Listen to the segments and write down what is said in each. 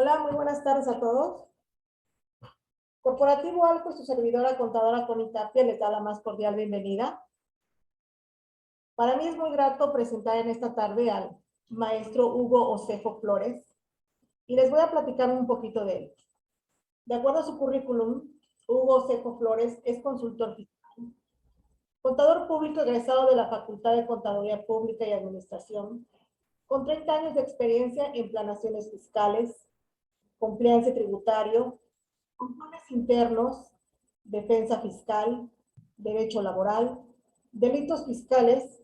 Hola, muy buenas tardes a todos. Corporativo Alco y su servidora contadora Connie Tapia les da la más cordial bienvenida. Para mí es muy grato presentar en esta tarde al maestro Hugo Osejo Flores y les voy a platicar un poquito de él. De acuerdo a su currículum, Hugo Osejo Flores es consultor fiscal, contador público egresado de la Facultad de Contaduría Pública y Administración, con 30 años de experiencia en planaciones fiscales, compliance tributario, controles internos, defensa fiscal, derecho laboral, delitos fiscales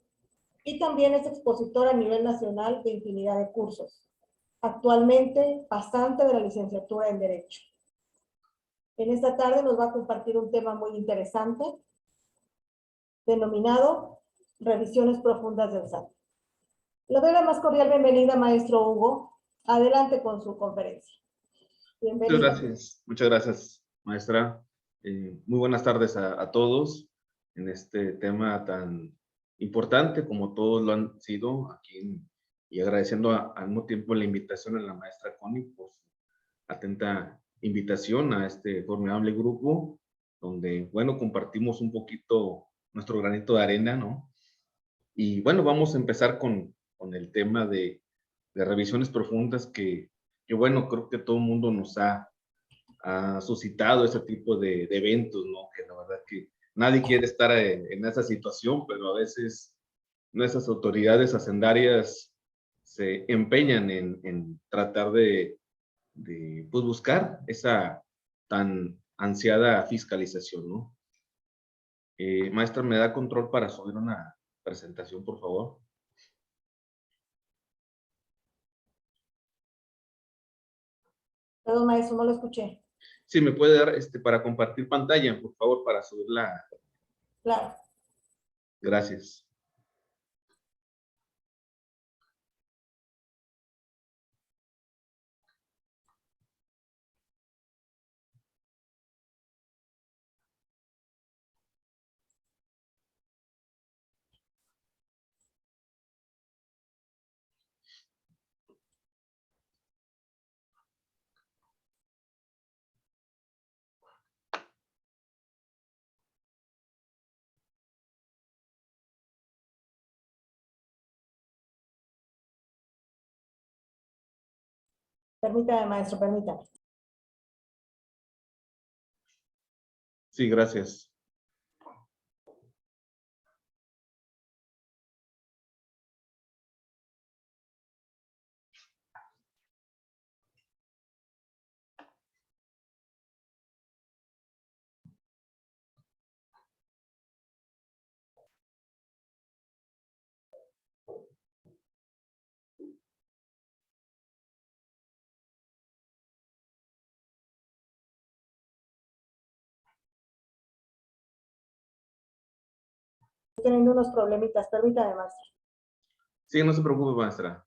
y también es expositor a nivel nacional de infinidad de cursos. Actualmente pasante de la licenciatura en Derecho. En esta tarde nos va a compartir un tema muy interesante denominado Revisiones Profundas del SAT. Le doy la más cordial bienvenida, maestro Hugo. Adelante con su conferencia. Bienvenido. Muchas gracias, maestra. Muy buenas tardes a todos en este tema tan importante como todos lo han sido aquí, y agradeciendo al mismo tiempo la invitación a la maestra Connie por su atenta invitación a este formidable grupo donde, bueno, compartimos un poquito nuestro granito de arena, ¿no? Y bueno, vamos a empezar con el tema de revisiones profundas que bueno, creo que todo el mundo nos ha suscitado ese tipo de eventos, ¿no? Que la verdad que nadie quiere estar en esa situación, pero a veces nuestras autoridades hacendarias se empeñan en tratar de pues, buscar esa tan ansiada fiscalización, ¿no? Maestra, ¿me da control para subir una presentación, por favor? Perdón, maestro, no lo escuché. Sí, me puede dar para compartir pantalla, por favor, para subirla. Claro. Gracias. Permítame, maestro, permítame. Sí, gracias. Estoy teniendo unos problemitas, permítame, maestro. Sí, no se preocupe, maestra.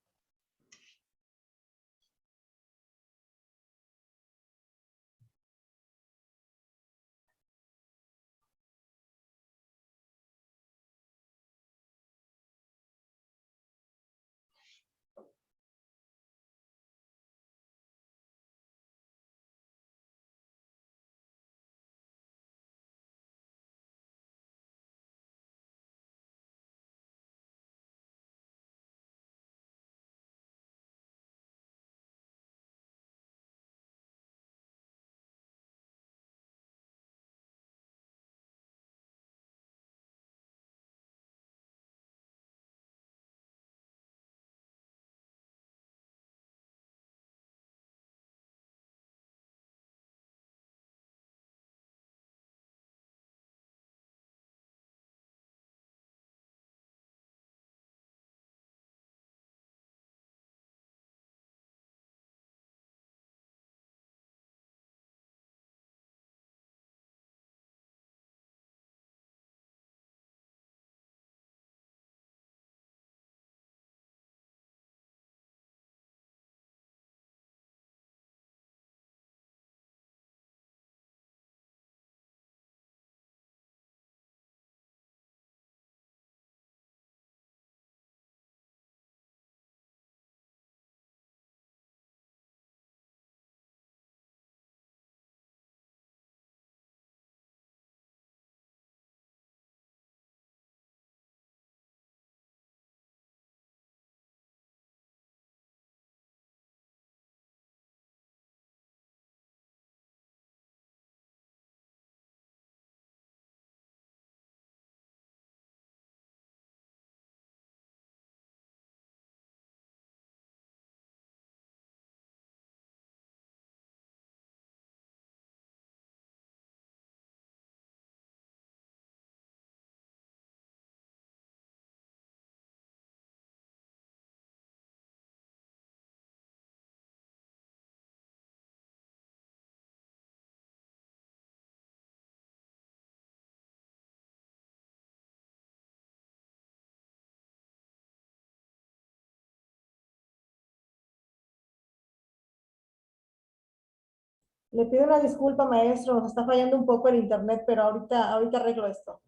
Le pido una disculpa, maestro, nos está fallando un poco el internet, pero ahorita arreglo esto.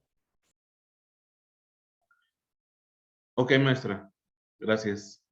Ok, maestra. Gracias.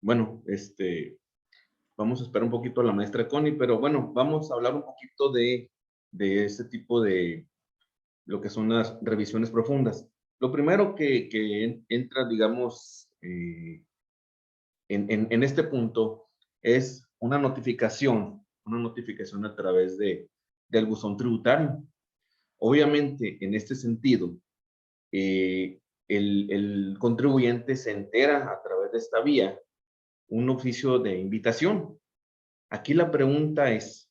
Bueno, vamos a esperar un poquito a la maestra Connie, pero bueno, vamos a hablar un poquito de este tipo de lo que son las revisiones profundas. Lo primero que entra, digamos, en este punto es una notificación a través del buzón tributario. Obviamente, en este sentido, el contribuyente se entera a través de esta vía un oficio de invitación. Aquí la pregunta es,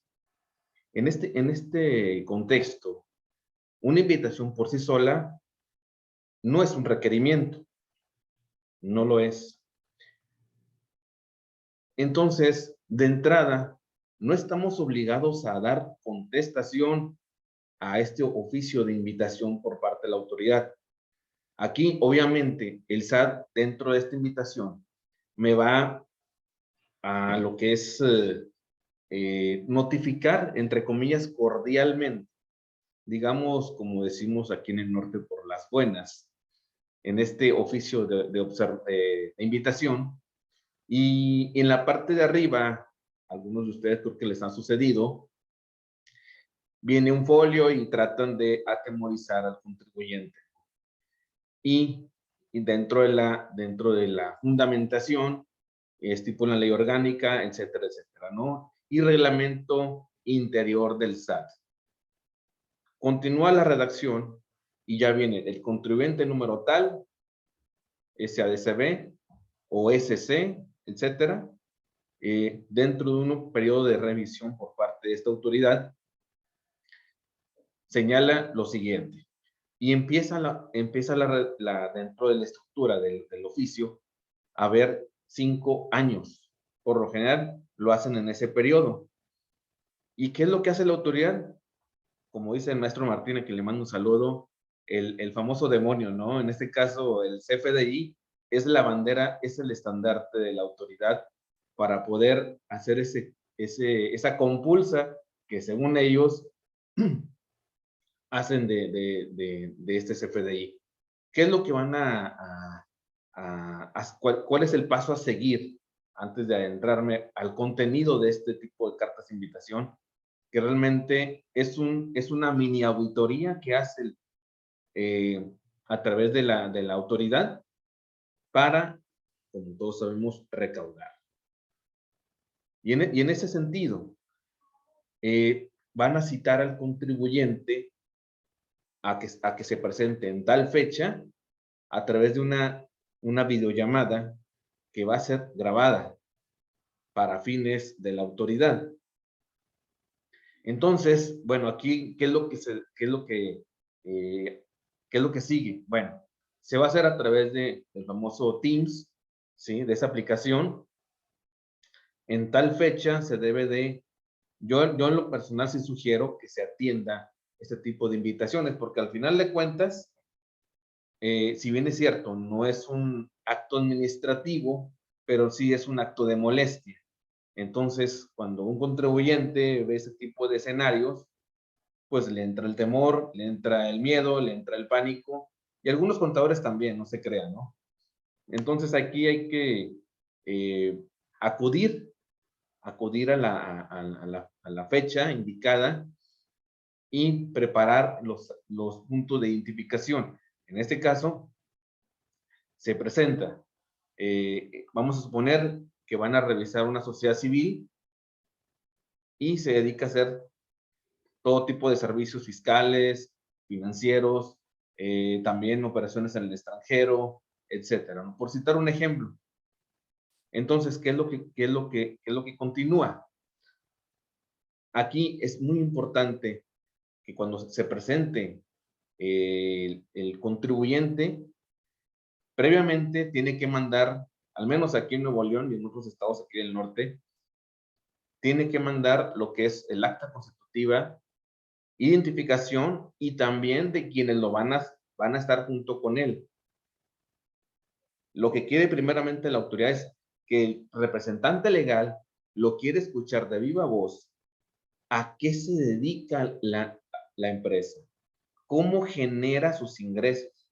en este contexto, una invitación por sí sola no es un requerimiento, no lo es. Entonces, de entrada, no estamos obligados a dar contestación a este oficio de invitación por parte de la autoridad. Aquí, obviamente, el SAT, dentro de esta invitación, me va a lo que es notificar, entre comillas, cordialmente, digamos, como decimos aquí en el norte, por las buenas, en este oficio de invitación. Y en la parte de arriba, algunos de ustedes creo que les ha sucedido, viene un folio y tratan de atemorizar al contribuyente. Y dentro de la fundamentación, estipulan la ley orgánica, etcétera, etcétera, ¿no? Y reglamento interior del SAT. Continúa la redacción y ya viene el contribuyente número tal, SADCB o SC, etcétera, dentro de un periodo de revisión por parte de esta autoridad, señala lo siguiente. Y empieza dentro de la estructura del oficio a ver 5 años. Por lo general lo hacen en ese periodo. ¿Y qué es lo que hace la autoridad? Como dice el maestro Martínez, que le mando un saludo, el famoso demonio, ¿no? En este caso, el CFDI es la bandera, es el estandarte de la autoridad para poder hacer esa compulsa que según ellos hacen de este CFDI. ¿Qué es lo que van cuál es el paso a seguir antes de adentrarme al contenido de este tipo de cartas de invitación? Que realmente es una mini auditoría que hace a través de la autoridad para, como todos sabemos, recaudar. Y en ese sentido, van a citar al contribuyente a que se presente en tal fecha a través de una videollamada que va a ser grabada para fines de la autoridad. Entonces, bueno, aquí, ¿qué es lo que sigue? Bueno, se va a hacer a través del famoso Teams, ¿sí? De esa aplicación. En tal fecha se debe de, yo en lo personal sí sugiero que se atienda este tipo de invitaciones, porque al final de cuentas, si bien es cierto, no es un acto administrativo, pero sí es un acto de molestia. Entonces, cuando un contribuyente ve ese tipo de escenarios, pues le entra el temor, le entra el miedo, le entra el pánico, y algunos contadores también, no se crean, ¿no? Entonces aquí hay que acudir a la fecha indicada y preparar los puntos de identificación. En este caso, se presenta, vamos a suponer que van a revisar una sociedad civil y se dedica a hacer todo tipo de servicios fiscales, financieros, también operaciones en el extranjero, etcétera, ¿no? Por citar un ejemplo. Entonces, ¿qué es lo que continúa? Aquí es muy importante que cuando se presente el contribuyente, previamente tiene que mandar, al menos aquí en Nuevo León y en otros estados aquí del norte, tiene que mandar lo que es el acta constitutiva, identificación y también de quienes van a estar junto con él. Lo que quiere primeramente la autoridad es que el representante legal lo quiere escuchar de viva voz a qué se dedica la empresa, cómo genera sus ingresos.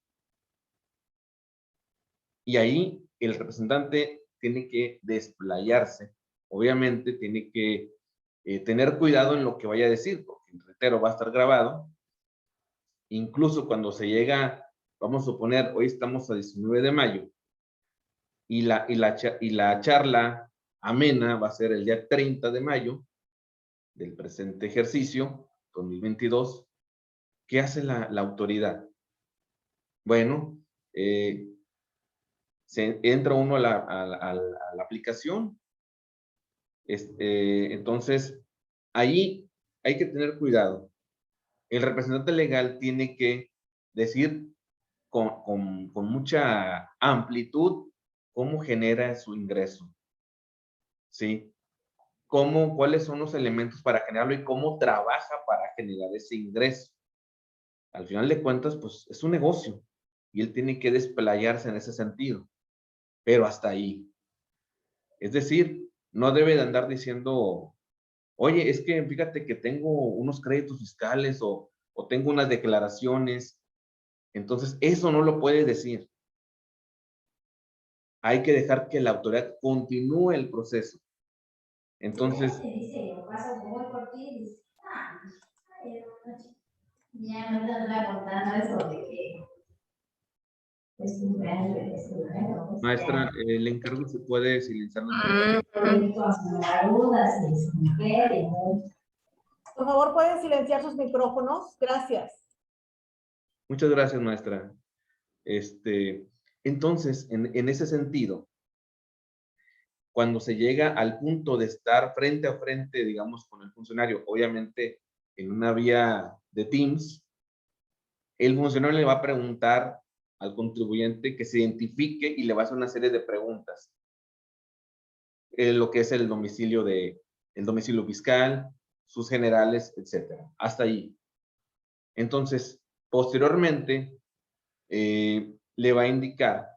Y ahí el representante tiene que desplayarse, obviamente tiene que tener cuidado en lo que vaya a decir, porque el reitero va a estar grabado. Incluso cuando se llega, vamos a suponer, hoy estamos a 19 de mayo, y la charla amena va a ser el día 30 de mayo del presente ejercicio, 2022. ¿Qué hace la autoridad? Bueno, entra uno a la aplicación. Entonces, ahí hay que tener cuidado. El representante legal tiene que decir con mucha amplitud cómo genera su ingreso, ¿sí? Cuáles son los elementos para generarlo y cómo trabaja para generar ese ingreso. Al final de cuentas, pues es un negocio y él tiene que desplayarse en ese sentido, pero hasta ahí. Es decir, no debe de andar diciendo, oye, es que fíjate que tengo unos créditos fiscales o tengo unas declaraciones. Entonces, eso no lo puede decir. Hay que dejar que la autoridad continúe el proceso. Entonces, ya me estás contando eso de que es cumpleaños de Jesús, maestra, le encargo si puede silenciar la Por favor, pueden silenciar sus micrófonos. Gracias. Muchas gracias, maestra. Entonces, en ese sentido, cuando se llega al punto de estar frente a frente, digamos, con el funcionario, obviamente en una vía de Teams, el funcionario le va a preguntar al contribuyente que se identifique y le va a hacer una serie de preguntas. Lo que es el domicilio fiscal, sus generales, etcétera. Hasta ahí. Entonces, posteriormente, le va a indicar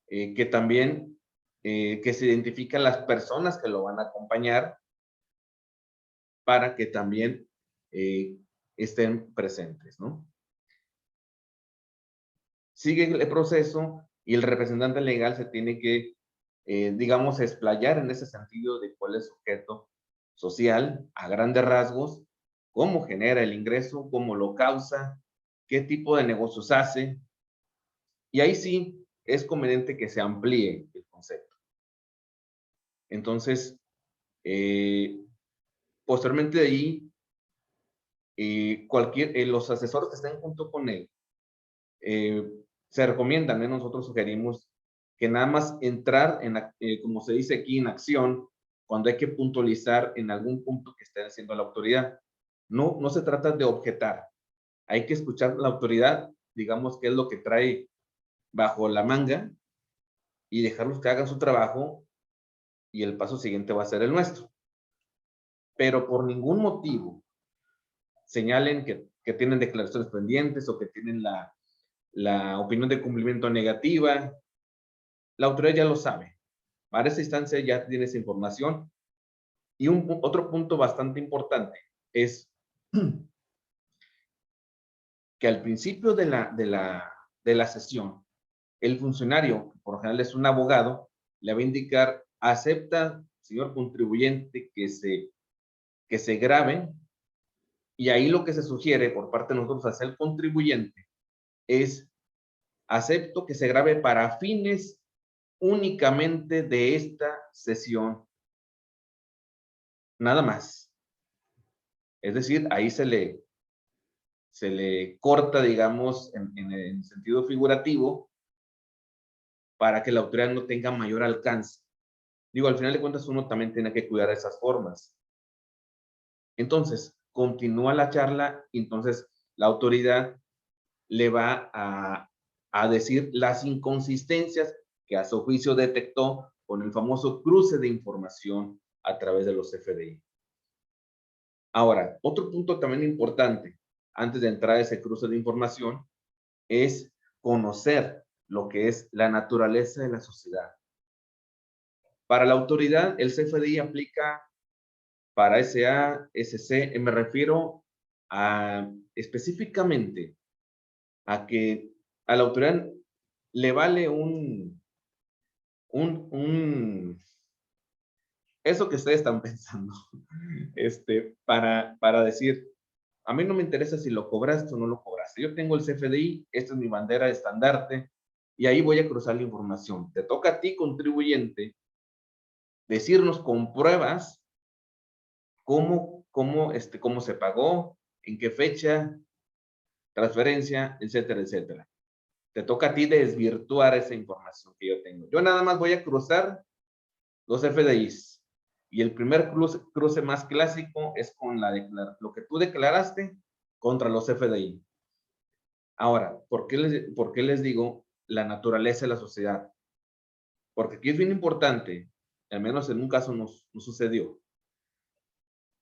que también que se identifican las personas que lo van a acompañar para que también estén presentes, ¿no? Sigue el proceso y el representante legal se tiene que, digamos, explayar en ese sentido de cuál es su objeto social a grandes rasgos, cómo genera el ingreso, cómo lo causa, qué tipo de negocios hace. Y ahí sí es conveniente que se amplíe el concepto. Entonces, posteriormente de ahí, los asesores que estén junto con él, se recomiendan, nosotros sugerimos que nada más entrar como se dice aquí, en acción, cuando hay que puntualizar en algún punto que esté haciendo la autoridad. No se trata de objetar, hay que escuchar la autoridad, digamos, qué es lo que trae bajo la manga y dejarlos que hagan su trabajo y el paso siguiente va a ser el nuestro. Pero por ningún motivo señalen que tienen declaraciones pendientes o que tienen la opinión de cumplimiento negativa. La autoridad ya lo sabe. Para esa instancia ya tiene esa información. Y otro punto bastante importante es que al principio de la sesión, el funcionario, que por lo general es un abogado, le va a indicar, acepta, señor contribuyente, que se grabe, y ahí lo que se sugiere por parte de nosotros hacia el contribuyente es, acepto que se grabe para fines únicamente de esta sesión, nada más. Es decir, ahí se le corta, digamos, en sentido figurativo, para que la autoridad no tenga mayor alcance. Digo, al final de cuentas uno también tiene que cuidar esas formas. Entonces, continúa la charla, y entonces la autoridad le va a decir las inconsistencias que a su juicio detectó con el famoso cruce de información a través de los FDI. Ahora, otro punto también importante, antes de entrar a ese cruce de información, es conocer lo que es la naturaleza de la sociedad. Para la autoridad, el CFDI aplica para SA, SC, me refiero específicamente a que a la autoridad le vale eso que ustedes están pensando, para decir, a mí no me interesa si lo cobraste o no lo cobraste. Yo tengo el CFDI, esta es mi bandera de estandarte, y ahí voy a cruzar la información. Te toca a ti, contribuyente, decirnos con pruebas cómo se pagó, en qué fecha, transferencia, etcétera, etcétera. Te toca a ti desvirtuar esa información que yo tengo. Yo nada más voy a cruzar los FDIs. Y el primer cruce más clásico es con lo que tú declaraste contra los FDI. Ahora, ¿por qué les digo la naturaleza de la sociedad? Porque aquí es bien importante, al menos en un caso nos sucedió.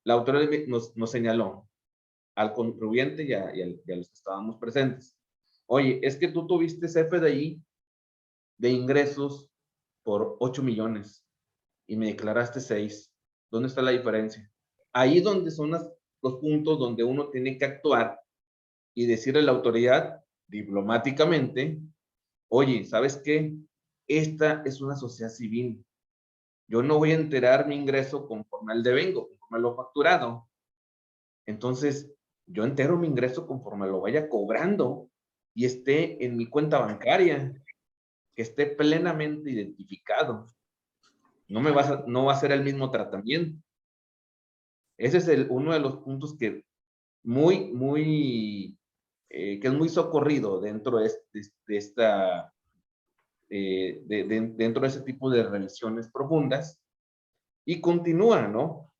La autoridad nos señaló al contribuyente y a los que estábamos presentes. Oye, es que tú tuviste FDI de ingresos por 8 millones y me declaraste 6. ¿Dónde está la diferencia? Ahí donde son los puntos donde uno tiene que actuar y decirle a la autoridad diplomáticamente, oye, ¿sabes qué? Esta es una sociedad civil. Yo no voy a enterar mi ingreso conforme al devengo, conforme a lo facturado. Entonces, yo entero mi ingreso conforme lo vaya cobrando y esté en mi cuenta bancaria, que esté plenamente identificado. No va a ser el mismo tratamiento. Ese es uno de los puntos que que es muy socorrido dentro de dentro de ese tipo de revisiones profundas. Y continúa, ¿no?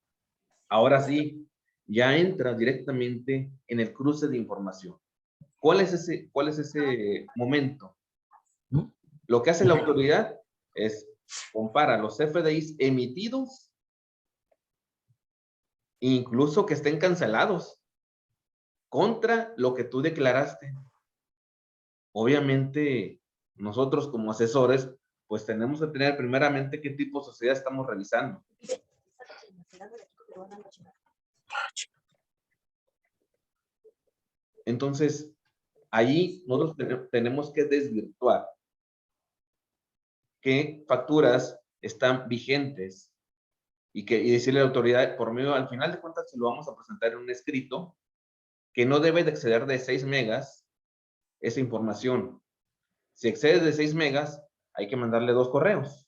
Ahora sí, ya entra directamente en el cruce de información. ¿Cuál es ese momento? Lo que hace la autoridad es compara los FDIs emitidos, incluso que estén cancelados, contra lo que tú declaraste. Obviamente, nosotros como asesores, pues tenemos que tener primeramente qué tipo de sociedad estamos revisando. Entonces, ahí nosotros tenemos que desvirtuar qué facturas están vigentes y decirle a la autoridad, por medio, al final de cuentas, se lo vamos a presentar en un escrito, que no debe de exceder de 6 megas esa información. Si excede de 6 megas, hay que mandarle 2 correos.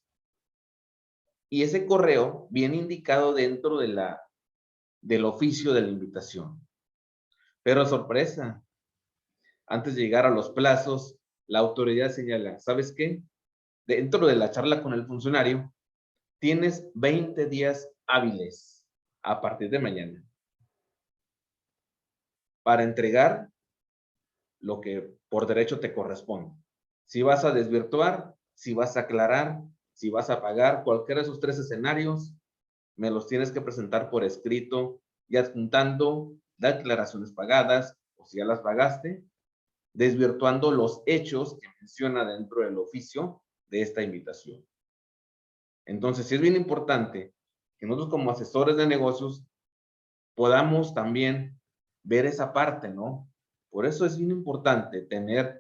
Y ese correo viene indicado dentro del oficio de la invitación. Pero sorpresa, antes de llegar a los plazos, la autoridad señala, ¿sabes qué? Dentro de la charla con el funcionario, tienes 20 días hábiles a partir de mañana para entregar lo que por derecho te corresponde. Si vas a desvirtuar, si vas a aclarar, si vas a pagar, cualquiera de esos 3 escenarios, me los tienes que presentar por escrito y adjuntando declaraciones pagadas, o si ya las pagaste, desvirtuando los hechos que menciona dentro del oficio de esta invitación. Entonces, sí es bien importante que nosotros como asesores de negocios podamos también ver esa parte, ¿no? Por eso es bien importante tener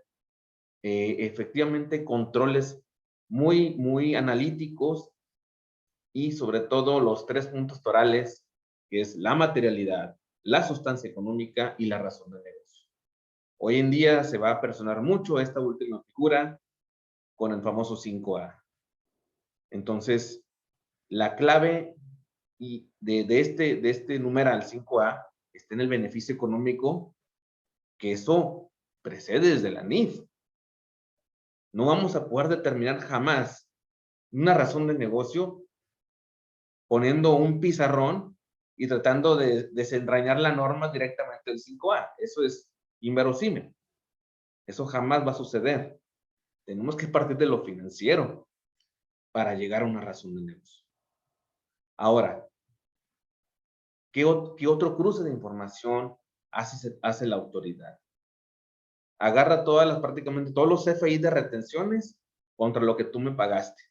efectivamente controles muy analíticos y sobre todo los 3 puntos torales, que es la materialidad, la sustancia económica y la razón de negocio. Hoy en día se va a personar mucho esta última figura con el famoso 5A. Entonces, la clave de este numeral 5A está en el beneficio económico, que eso precede desde la NIF. No vamos a poder determinar jamás una razón de negocio poniendo un pizarrón y tratando de desentrañar la norma directamente del 5A. Eso es inverosímil. Eso jamás va a suceder. Tenemos que partir de lo financiero para llegar a una razón de negocio. Ahora, ¿qué otro cruce de información hace la autoridad? Agarra prácticamente todos los CFI de retenciones contra lo que tú me pagaste.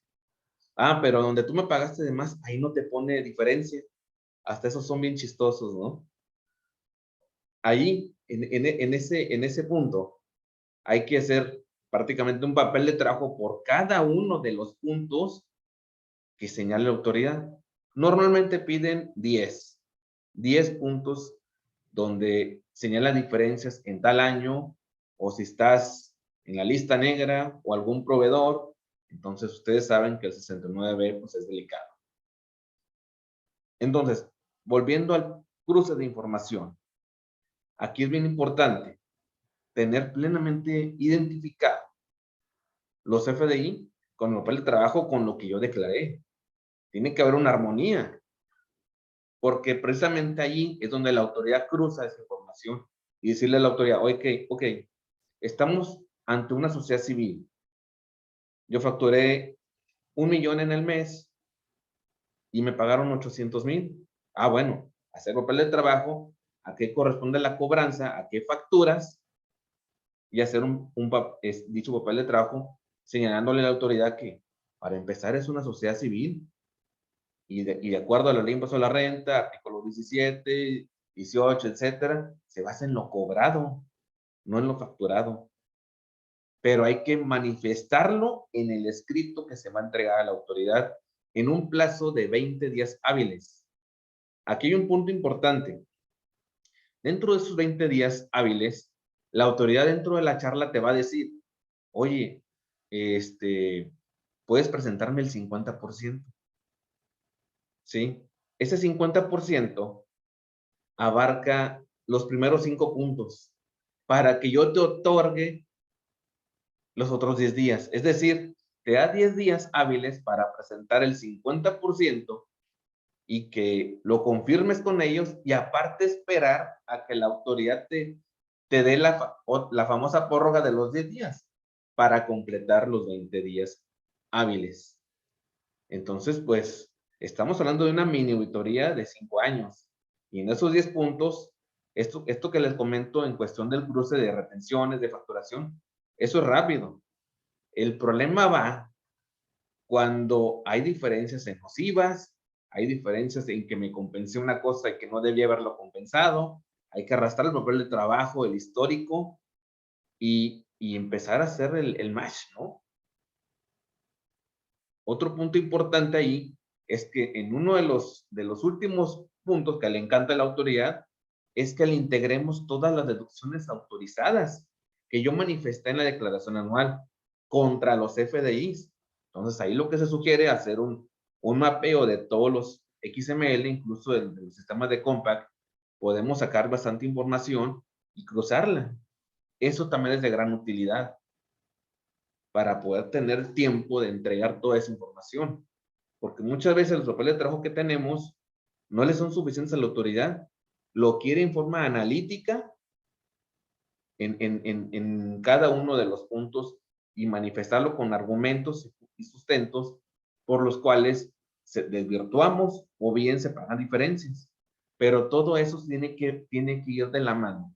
Ah, pero donde tú me pagaste de más, ahí no te pone diferencia. Hasta esos son bien chistosos, ¿no? Ahí, en ese punto, hay que hacer prácticamente un papel de trabajo por cada uno de los puntos que señala la autoridad. Normalmente piden 10 puntos donde señala diferencias en tal año, o si estás en la lista negra o algún proveedor, entonces ustedes saben que el 69B pues es delicado. Entonces, volviendo al cruce de información, aquí es bien importante tener plenamente identificado los FDI con el papel de trabajo con lo que yo declaré. Tiene que haber una armonía, porque precisamente allí es donde la autoridad cruza esa información y decirle a la autoridad, ok, estamos ante una sociedad civil. Yo facturé 1 millón en el mes y me pagaron 800,000. Ah, bueno, hacer papel de trabajo, a qué corresponde la cobranza, a qué facturas, y hacer dicho papel de trabajo señalándole a la autoridad que para empezar es una sociedad civil y de acuerdo a la ley de impuesto a la renta, artículo 17, 18, etcétera, se basa en lo cobrado, no en lo facturado. Pero hay que manifestarlo en el escrito que se va a entregar a la autoridad en un plazo de 20 días hábiles. Aquí hay un punto importante. Dentro de esos 20 días hábiles, la autoridad dentro de la charla te va a decir, oye, puedes presentarme el 50%. ¿Sí? Ese 50% abarca los primeros 5 puntos para que yo te otorgue los otros 10 días. Es decir, te da 10 días hábiles para presentar el 50% y que lo confirmes con ellos y aparte esperar a que la autoridad te dé la famosa prórroga de los 10 días para completar los 20 días hábiles. Entonces, pues, estamos hablando de una mini auditoría de 5 años. Y en esos 10 puntos, esto que les comento en cuestión del cruce de retenciones, de facturación, eso es rápido. El problema va cuando hay diferencias en nocivas, hay diferencias en que me compensé una cosa y que no debía haberlo compensado, hay que arrastrar el papel de trabajo, el histórico, y empezar a hacer el match, ¿no? Otro punto importante ahí es que en uno de los últimos puntos que le encanta a la autoridad es que le integremos todas las deducciones autorizadas que yo manifesté en la declaración anual contra los FDIs. Entonces ahí lo que se sugiere es hacer un mapeo de todos los XML, incluso de los sistemas de Compact, podemos sacar bastante información y cruzarla. Eso también es de gran utilidad para poder tener tiempo de entregar toda esa información. Porque muchas veces los papeles de trabajo que tenemos no le son suficientes a la autoridad. Lo quiere en forma analítica en cada uno de los puntos y manifestarlo con argumentos y sustentos por los cuales desvirtuamos o bien se pagan diferencias. Pero todo eso tiene que ir de la mano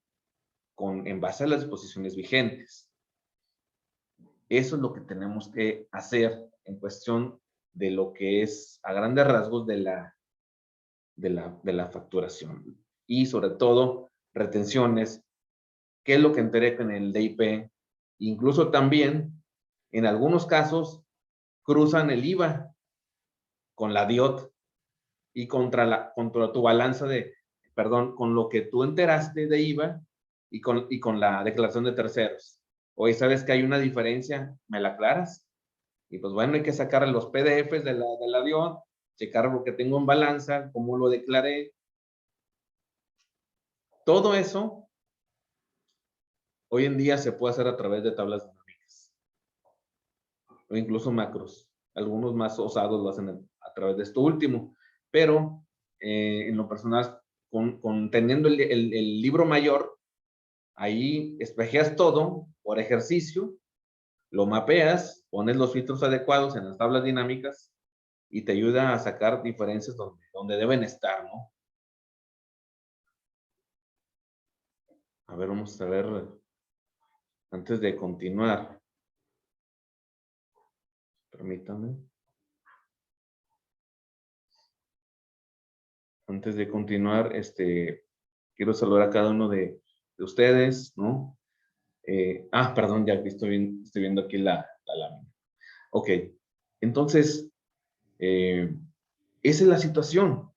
en base a las disposiciones vigentes. Eso es lo que tenemos que hacer en cuestión de lo que es a grandes rasgos de la facturación. Y sobre todo, retenciones, qué es lo que enteré con el DIP. Incluso también, en algunos casos, cruzan el IVA con la DIOT y contra tu balanza con lo que tú enteraste de IVA y con la declaración de terceros. Oye, ¿sabes que hay una diferencia? ¿Me la aclaras? Y pues bueno, hay que sacar los PDFs de la DIOT, checar lo que tengo en balanza, cómo lo declaré. Todo eso, hoy en día se puede hacer a través de tablas dinámicas o incluso macros. Algunos más osados lo hacen a través de esto último, pero en lo personal, teniendo el libro mayor, ahí espejeas todo por ejercicio, lo mapeas, pones los filtros adecuados en las tablas dinámicas y te ayuda a sacar diferencias donde deben estar, ¿no? A ver, vamos a ver, antes de continuar, permítame. Antes de continuar, quiero saludar a cada uno de ustedes, ¿no? Perdón, ya estoy viendo aquí la lámina. Ok, entonces, esa es la situación.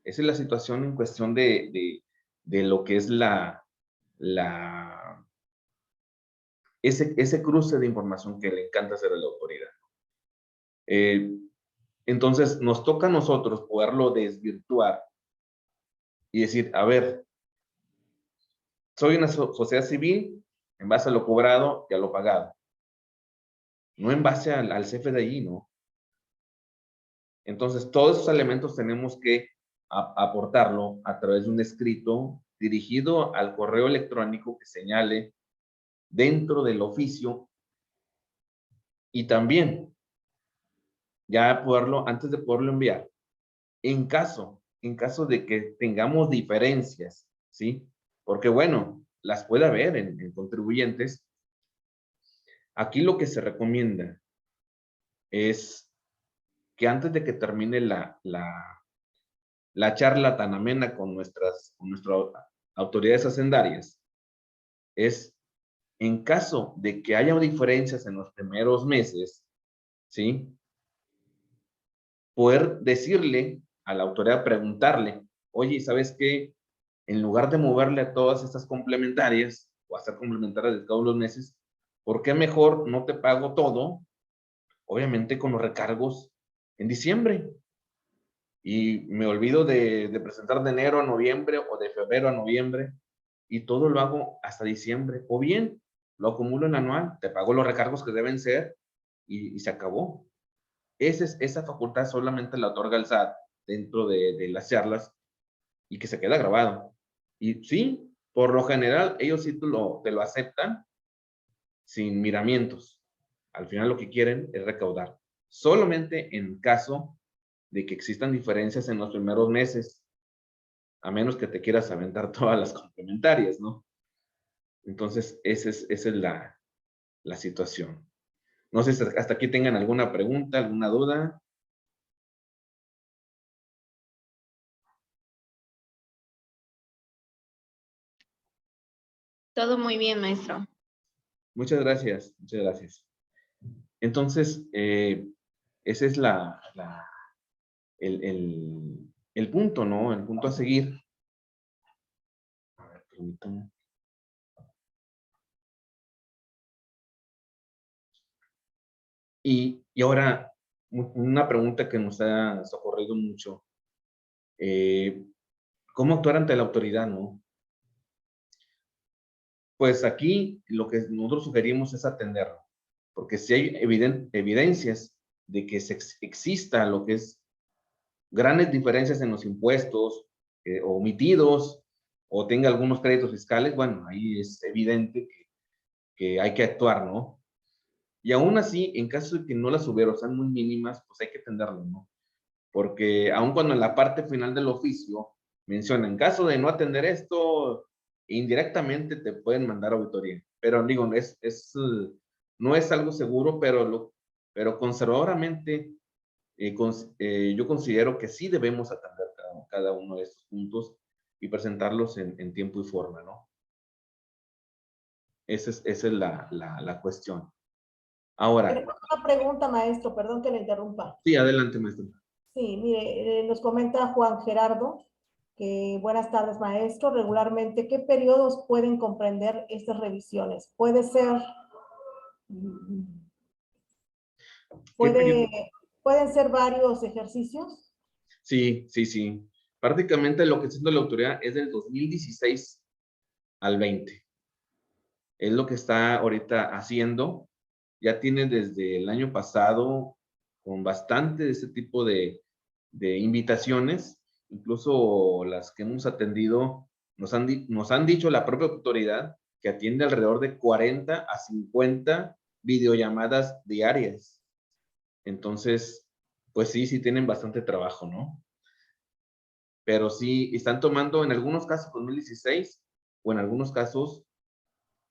Esa es la situación en cuestión de lo que es ese cruce de información que le encanta hacer a la autoridad. Entonces, nos toca a nosotros poderlo desvirtuar y decir, a ver, soy una sociedad civil en base a lo cobrado y a lo pagado. No en base al CFE de allí, ¿no? Entonces, todos esos elementos tenemos que aportarlo a través de un escrito dirigido al correo electrónico que señale dentro del oficio y también ya antes de poderlo enviar, en caso de que tengamos diferencias, ¿sí? Porque bueno, las puede haber en contribuyentes. Aquí lo que se recomienda es que antes de que termine la charla tan amena con nuestras autoridades hacendarias, es en caso de que haya diferencias en los primeros meses, ¿sí? Poder decirle a la autoridad, preguntarle, oye, ¿sabes qué? En lugar de moverle a todas estas complementarias o hacer complementarias de todos los meses, ¿por qué mejor no te pago todo? Obviamente con los recargos en diciembre. Y me olvido de presentar de enero a noviembre o de febrero a noviembre y todo lo hago hasta diciembre. O bien, lo acumulo en anual, te pago los recargos que deben ser y se acabó. Esa facultad solamente la otorga el SAT dentro de las charlas y que se queda grabado. Y sí, por lo general, ellos sí te lo aceptan sin miramientos. Al final lo que quieren es recaudar. Solamente en caso de que existan diferencias en los primeros meses, a menos que te quieras aventar todas las complementarias, ¿no? Entonces, esa es la situación. No sé si hasta aquí tengan alguna pregunta, alguna duda. Todo muy bien, maestro. Muchas gracias, muchas gracias. Entonces, ese es el punto, ¿no? El punto a seguir. A ver, permítame. Y ahora, una pregunta que nos ha socorrido mucho. ¿Cómo actuar ante la autoridad, no? Pues aquí lo que nosotros sugerimos es atenderlo, porque si hay evidencias de que exista lo que es grandes diferencias en los impuestos omitidos o tenga algunos créditos fiscales, bueno, ahí es evidente que hay que actuar, ¿no? Y aún así, en caso de que no las hubiera, o sean muy mínimas, pues hay que atenderlo, ¿no? Porque aun cuando en la parte final del oficio menciona, en caso de no atender esto, indirectamente te pueden mandar auditoría. Pero digo, no es algo seguro, pero conservadoramente yo considero que sí debemos atender cada uno de estos puntos y presentarlos en tiempo y forma, ¿no? Esa es la cuestión. Ahora, Tenemos una pregunta, maestro, perdón que le interrumpa. sí, adelante, maestro. Sí, mire, nos comenta Juan Gerardo que buenas tardes, maestro. Regularmente, ¿qué periodos pueden comprender estas revisiones? Puede ser, ¿Qué periodo? pueden ser varios ejercicios. Sí, sí, sí. Prácticamente lo que está haciendo la autoridad es del 2016 al 20. Es lo que está ahorita haciendo. Ya tiene desde el año pasado con bastante de este tipo de invitaciones, incluso las que hemos atendido, nos han dicho la propia autoridad que atiende alrededor de 40 a 50 videollamadas diarias. Entonces, pues sí, sí tienen bastante trabajo, ¿no? Pero sí están tomando en algunos casos 2016 o en algunos casos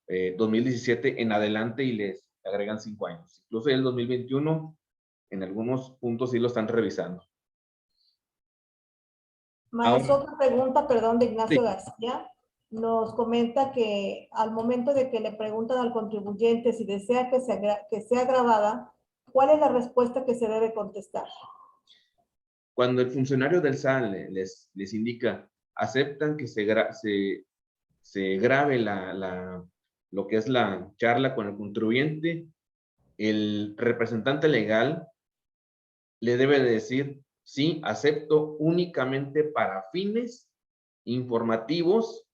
2017 en adelante y les agregan 5 años. Incluso el 2021 en algunos puntos sí lo están revisando. Maestro, Ahora, otra pregunta, perdón, de sí, Ignacio García. Nos comenta que al momento de que le preguntan al contribuyente si desea que sea grabada, ¿cuál es la respuesta que se debe contestar? cuando el funcionario del SAT les indica, aceptan que se grabe lo que es la charla con el contribuyente, el representante legal le debe de decir, sí, acepto únicamente para fines informativos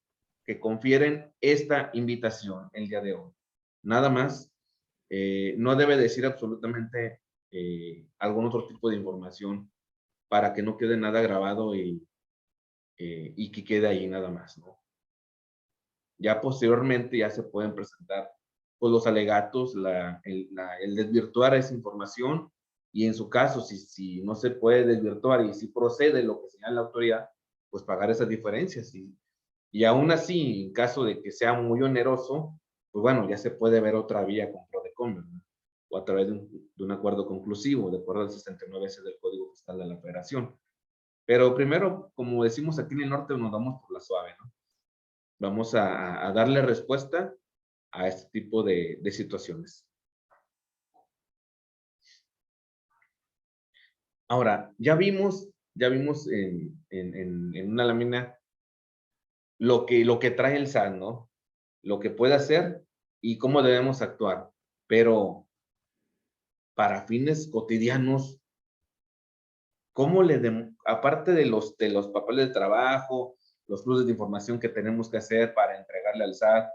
que confieren esta invitación el día de hoy. Nada más, no debe decir absolutamente algún otro tipo de información para que no quede nada grabado y que quede ahí nada más, ¿no? Ya posteriormente ya se pueden presentar pues, los alegatos, el desvirtuar esa información y en su caso, si no se puede desvirtuar y si procede lo que señala la autoridad, pues pagar esas diferencias. Y aún así, en caso de que sea muy oneroso, pues bueno, ya se puede ver otra vía con PRODECON, ¿verdad? O a través de un acuerdo conclusivo, de acuerdo al 69S del Código Fiscal de la Federación. Pero primero, como decimos aquí en el norte, nos vamos por la suave, ¿no? Vamos a darle respuesta a este tipo de situaciones. Ahora, ya vimos en una lámina lo que trae el SAT, ¿no? Lo que puede hacer y cómo debemos actuar. Pero para fines cotidianos, ¿cómo aparte de los papeles de trabajo, los cruces de información que tenemos que hacer para entregarle al SAT,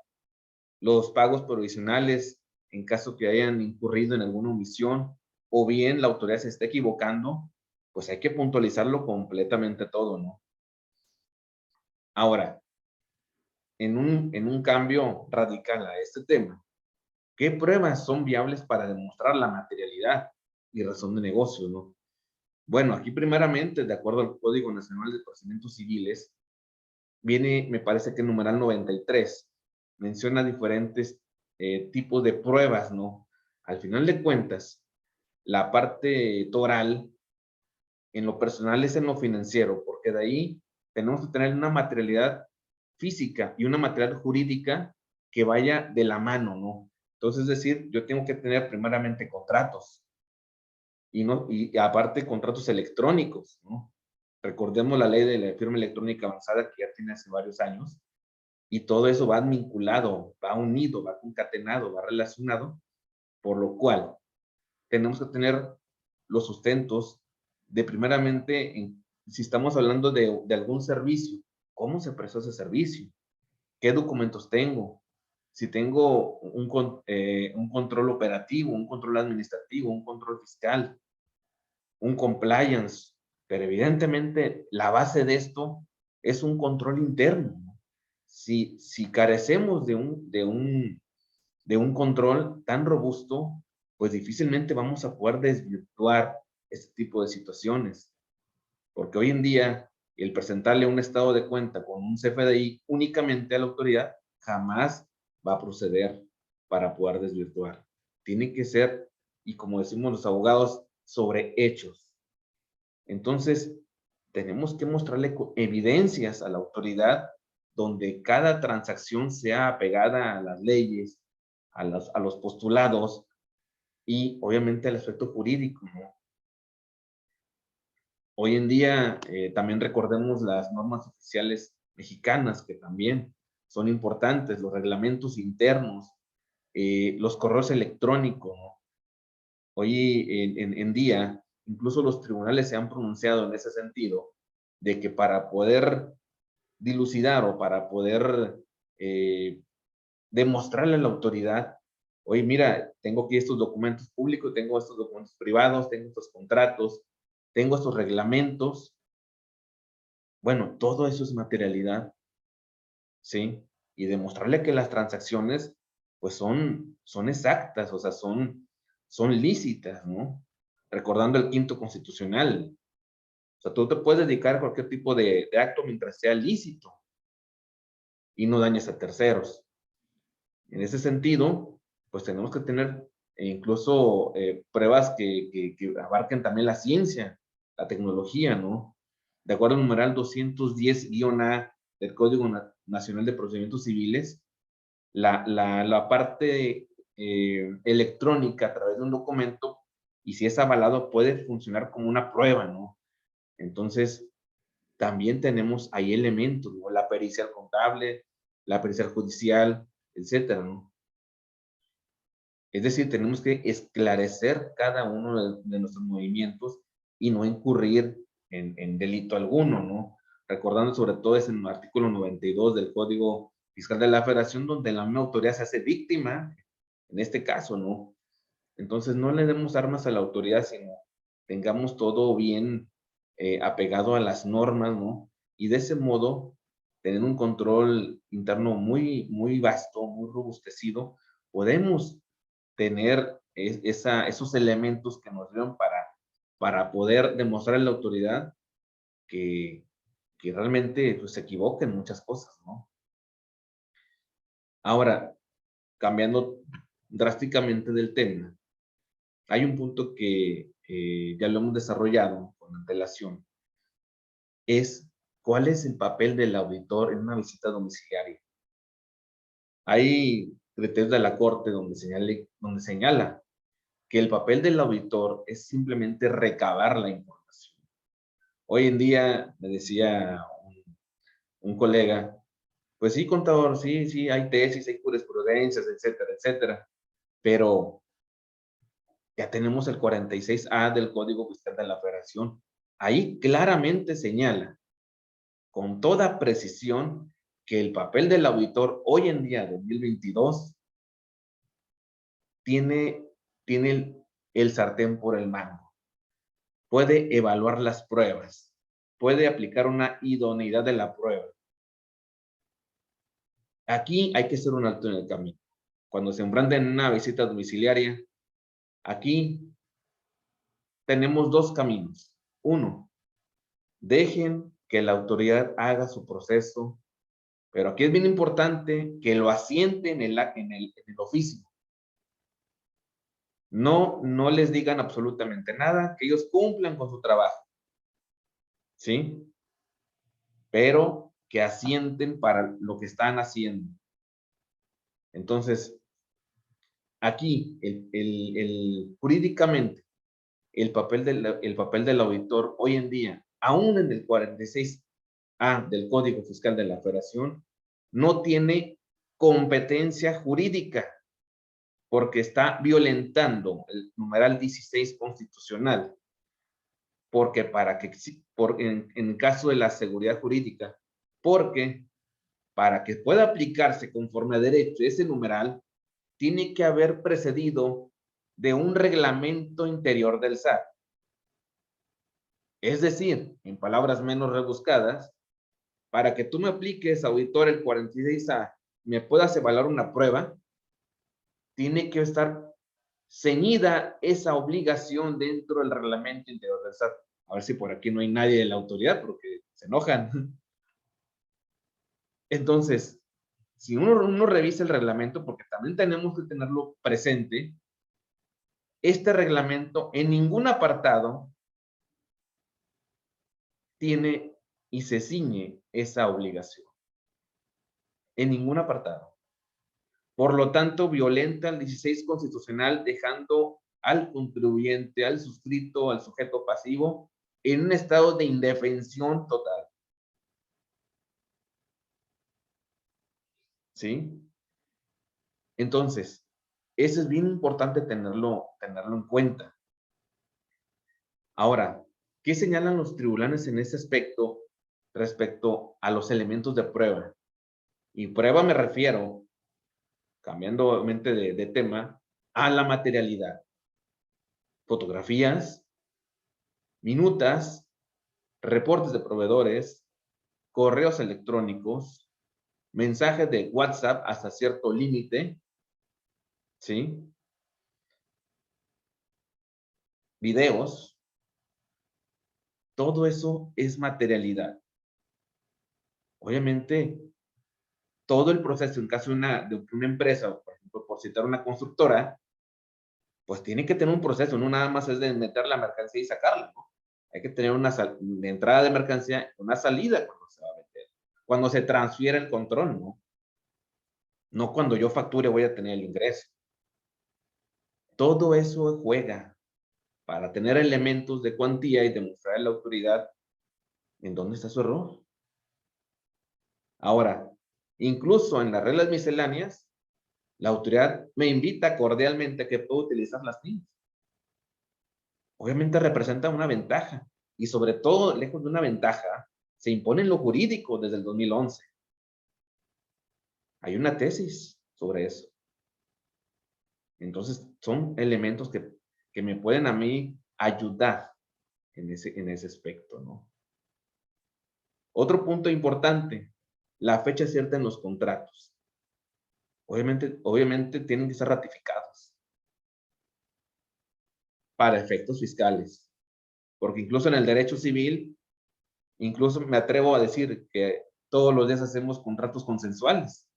los pagos provisionales en caso que hayan incurrido en alguna omisión o bien la autoridad se esté equivocando, pues hay que puntualizarlo completamente todo, ¿no? Ahora, en un cambio radical a este tema, ¿qué pruebas son viables para demostrar la materialidad y razón de negocio, no? Bueno, aquí primeramente, de acuerdo al Código Nacional de Procedimientos Civiles, viene, me parece que el numeral 93, menciona diferentes tipos de pruebas, ¿no? Al final de cuentas, la parte toral, en lo personal es en lo financiero, porque de ahí tenemos que tener una materialidad física y una materialidad jurídica que vaya de la mano, ¿no? Entonces, es decir, yo tengo que tener primeramente contratos y aparte contratos electrónicos, ¿no? Recordemos la ley de la firma electrónica avanzada que ya tiene hace varios años y todo eso va vinculado, va unido, va concatenado, va relacionado, por lo cual tenemos que tener los sustentos de primeramente, si estamos hablando de algún servicio, ¿cómo se prestó ese servicio? ¿Qué documentos tengo? Si tengo un control operativo, un control administrativo, un control fiscal, un compliance, pero evidentemente la base de esto es un control interno, ¿no? Si carecemos de un control tan robusto, pues difícilmente vamos a poder desvirtuar este tipo de situaciones. Porque hoy en día, el presentarle un estado de cuenta con un CFDI únicamente a la autoridad jamás va a proceder para poder desvirtuar. Tiene que ser, y como decimos los abogados, sobre hechos. Entonces, tenemos que mostrarle evidencias a la autoridad donde cada transacción sea apegada a las leyes, a los postulados y obviamente al aspecto jurídico, ¿no? Hoy en día también recordemos las normas oficiales mexicanas que también son importantes, los reglamentos internos, los correos electrónicos, ¿no? Hoy en día, incluso los tribunales se han pronunciado en ese sentido, de que para poder dilucidar o para poder demostrarle a la autoridad, oye, mira, tengo aquí estos documentos públicos, tengo estos documentos privados, tengo estos contratos, tengo estos reglamentos. Bueno, todo eso es materialidad, ¿sí? Y demostrarle que las transacciones, pues son exactas, o sea, son lícitas, ¿no? Recordando el quinto constitucional. O sea, tú te puedes dedicar a cualquier tipo de acto mientras sea lícito y no dañes a terceros. En ese sentido, pues tenemos que tener incluso pruebas que abarquen también la ciencia, la tecnología, ¿no? De acuerdo al numeral 210-A del Código Nacional de Procedimientos Civiles, la parte electrónica a través de un documento, y si es avalado, puede funcionar como una prueba, ¿no? Entonces, también tenemos ahí elementos, ¿no? La pericia contable, la pericia judicial, etcétera, ¿no? Es decir, tenemos que esclarecer cada uno de nuestros movimientos y no incurrir en delito alguno, ¿no? Recordando sobre todo es en el artículo 92 del Código Fiscal de la Federación, donde la misma autoridad se hace víctima, en este caso, ¿no? Entonces, no le demos armas a la autoridad, sino tengamos todo bien apegado a las normas, ¿no? Y de ese modo, tener un control interno muy vasto, muy robustecido, podemos tener esos elementos que nos dieron para poder demostrar a la autoridad que, que realmente pues, se equivoca en muchas cosas, ¿no? Ahora, cambiando drásticamente del tema, hay un punto que ya lo hemos desarrollado con antelación, es cuál es el papel del auditor en una visita domiciliaria. Hay criterios de la Corte donde señala que el papel del auditor es simplemente recabar la información. Hoy en día, me decía un colega, pues sí, contador, sí, hay tesis, hay jurisprudencias, etcétera, etcétera, pero ya tenemos el 46A del Código Fiscal de la Federación. Ahí claramente señala, con toda precisión, que el papel del auditor hoy en día, 2022, tiene el sartén por el mango. Puede evaluar las pruebas, puede aplicar una idoneidad de la prueba. Aquí hay que hacer un alto en el camino. Cuando se emprenden una visita domiciliaria, aquí tenemos dos caminos. Uno, dejen que la autoridad haga su proceso, pero aquí es bien importante que lo asiente en el oficio. No les digan absolutamente nada, que ellos cumplan con su trabajo, ¿sí? Pero que asienten para lo que están haciendo. Entonces, aquí, jurídicamente, el papel del auditor hoy en día, aún en el 46A del Código Fiscal de la Federación, no tiene competencia jurídica, porque está violentando el numeral 16 constitucional, porque en caso de la seguridad jurídica, porque para que pueda aplicarse conforme a derecho ese numeral, tiene que haber precedido de un reglamento interior del SAT. Es decir, en palabras menos rebuscadas, para que tú me apliques, auditor, el 46A, me puedas evaluar una prueba, tiene que estar ceñida esa obligación dentro del reglamento interior del SAT. A ver si por aquí no hay nadie de la autoridad porque se enojan. Entonces, si uno revisa el reglamento, porque también tenemos que tenerlo presente, este reglamento en ningún apartado tiene y se ciñe esa obligación. En ningún apartado. Por lo tanto, violenta el 16 constitucional, dejando al contribuyente, al suscrito, al sujeto pasivo, en un estado de indefensión total. ¿Sí? Entonces, eso es bien importante tenerlo en cuenta. Ahora, ¿qué señalan los tribunales en ese aspecto respecto a los elementos de prueba? Y prueba me refiero, cambiando obviamente de tema, a la materialidad. Fotografías, minutas, reportes de proveedores, correos electrónicos, mensajes de WhatsApp hasta cierto límite, ¿sí? Videos, todo eso es materialidad. Obviamente, todo el proceso, en caso de una empresa, por ejemplo, por citar una constructora, pues tiene que tener un proceso, no nada más es de meter la mercancía y sacarla, ¿no? Hay que tener una entrada de mercancía, una salida cuando se va a meter, cuando se transfiere el control, ¿no? No cuando yo facture voy a tener el ingreso. Todo eso juega para tener elementos de cuantía y demostrar a la autoridad en dónde está su error. Ahora, incluso en las reglas misceláneas, la autoridad me invita cordialmente a que pueda utilizar las TINs. Obviamente representa una ventaja y sobre todo, lejos de una ventaja, se impone en lo jurídico desde el 2011. Hay una tesis sobre eso. Entonces, son elementos que me pueden a mí ayudar en ese aspecto, ¿no? Otro punto importante, la fecha cierta en los contratos. Obviamente tienen que ser ratificados para efectos fiscales, porque incluso en el derecho civil, incluso me atrevo a decir que todos los días hacemos contratos consensuales,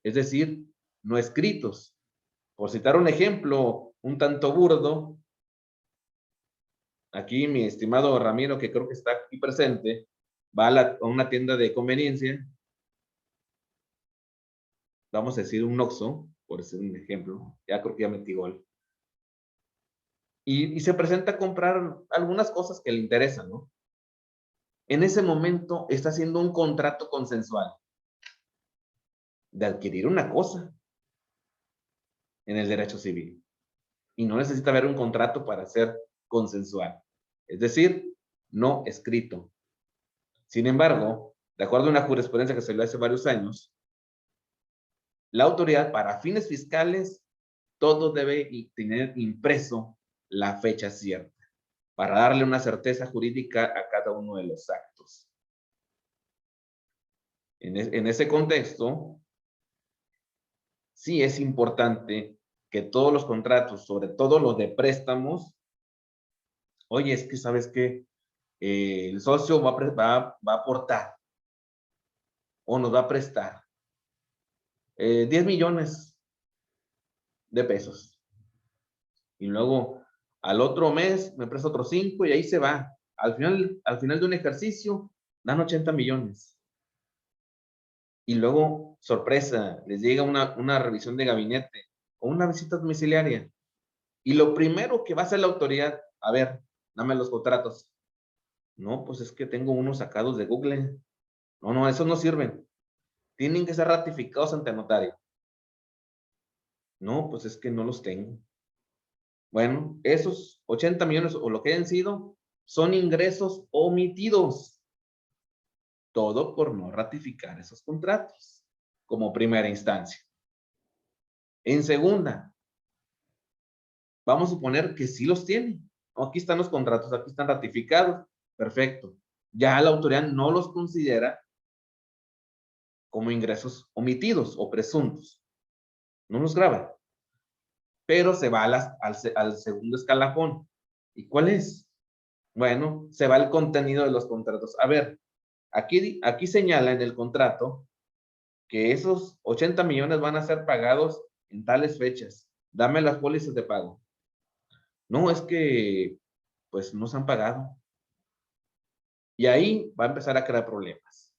es decir, no escritos. Por citar un ejemplo un tanto burdo, aquí mi estimado Ramiro, que creo que está aquí presente, va a una tienda de conveniencia, vamos a decir un Oxxo, por decir un ejemplo, ya creo que ya metí gol. Y se presenta a comprar algunas cosas que le interesan, ¿no? En ese momento está haciendo un contrato consensual de adquirir una cosa en el derecho civil. Y no necesita haber un contrato para ser consensual. Es decir, no escrito. Sin embargo, de acuerdo a una jurisprudencia que se dio hace varios años, la autoridad para fines fiscales, todo debe tener impreso la fecha cierta para darle una certeza jurídica a cada uno de los actos. En ese contexto, sí es importante que todos los contratos, sobre todo los de préstamos, oye, es que sabes que el socio va a aportar o nos va a prestar 10 millones de pesos. Y luego al otro mes me presta otros 5 y ahí se va. Al final de un ejercicio dan 80 millones. Y luego, sorpresa, les llega una revisión de gabinete o una visita domiciliaria. Y lo primero que va a hacer la autoridad, a ver, dame los contratos. No, pues es que tengo unos sacados de Google. No, esos no sirven. Tienen que ser ratificados ante notario. No, pues es que no los tengo. Bueno, esos 80 millones o lo que hayan sido son ingresos omitidos. Todo por no ratificar esos contratos como primera instancia. En segunda, vamos a suponer que sí los tiene. Aquí están los contratos, aquí están ratificados. Perfecto. Ya la autoridad no los considera como ingresos omitidos o presuntos. No los graba. pero se va al segundo escalafón. ¿Y cuál es? Bueno, se va el contenido de los contratos. A ver, aquí señala en el contrato que esos 80 millones van a ser pagados en tales fechas. Dame las pólizas de pago. No, es que pues no se han pagado. Y ahí va a empezar a crear problemas.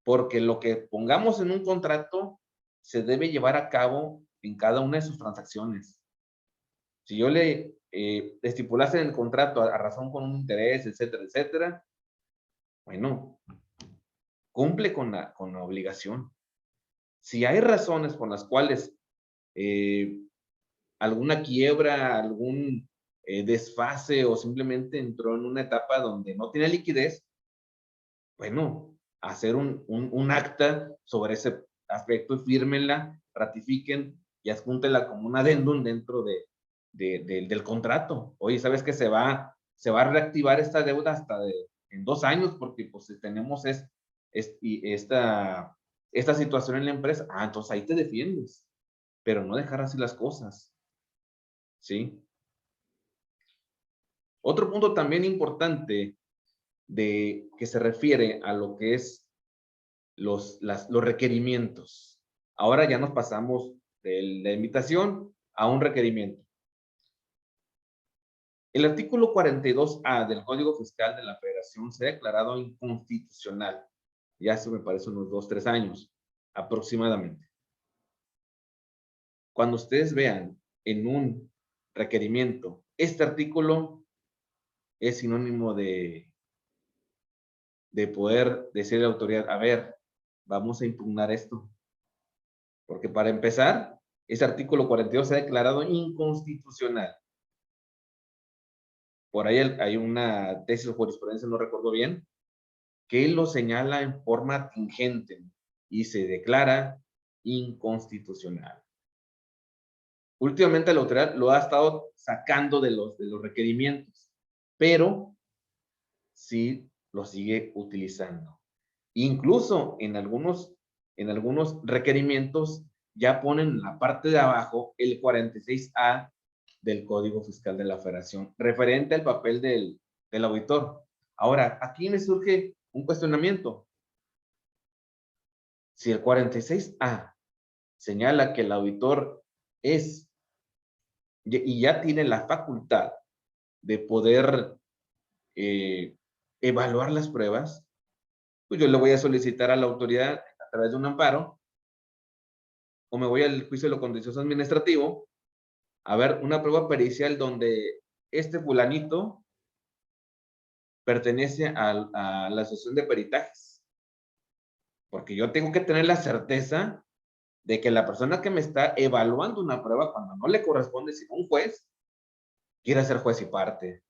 Porque lo que pongamos en un contrato se debe llevar a cabo en cada una de sus transacciones. Si yo le estipulase en el contrato a razón con un interés, etcétera, etcétera, bueno, cumple con la obligación. Si hay razones por las cuales alguna quiebra, algún desfase o simplemente entró en una etapa donde no tiene liquidez, bueno, hacer un acta sobre ese aspecto y fírmenla, ratifiquen y adjúntenla como un adendum dentro del contrato. Oye, ¿sabes que se va a reactivar esta deuda hasta en 2 años? Porque pues tenemos esta situación en la empresa. Ah, entonces ahí te defiendes, pero no dejar así las cosas. ¿Sí? Otro punto también importante que se refiere a lo que es los requerimientos. Ahora ya nos pasamos de la invitación a un requerimiento. El artículo 42A del Código Fiscal de la Federación se ha declarado inconstitucional. Ya eso me parece unos 2, 3 años aproximadamente. Cuando ustedes vean en un requerimiento, este artículo es sinónimo de poder decirle a la autoridad, a ver, vamos a impugnar esto. Porque para empezar, ese artículo 42 se ha declarado inconstitucional. Por ahí hay una tesis de jurisprudencia, no recuerdo bien, que lo señala en forma tingente y se declara inconstitucional. Últimamente la autoridad lo ha estado sacando de los requerimientos, pero sí lo sigue utilizando. Incluso en algunos requerimientos ya ponen en la parte de abajo el 46A del Código Fiscal de la Federación, referente al papel del auditor. Ahora, aquí me surge un cuestionamiento. Si el 46A señala que el auditor es y ya tiene la facultad de poder evaluar las pruebas, pues yo le voy a solicitar a la autoridad a través de un amparo, o me voy al juicio de lo contencioso administrativo, a ver una prueba pericial donde este fulanito pertenece a la asociación de peritajes. Porque yo tengo que tener la certeza de que la persona que me está evaluando una prueba, cuando no le corresponde sino un juez, quiere ser juez y parte.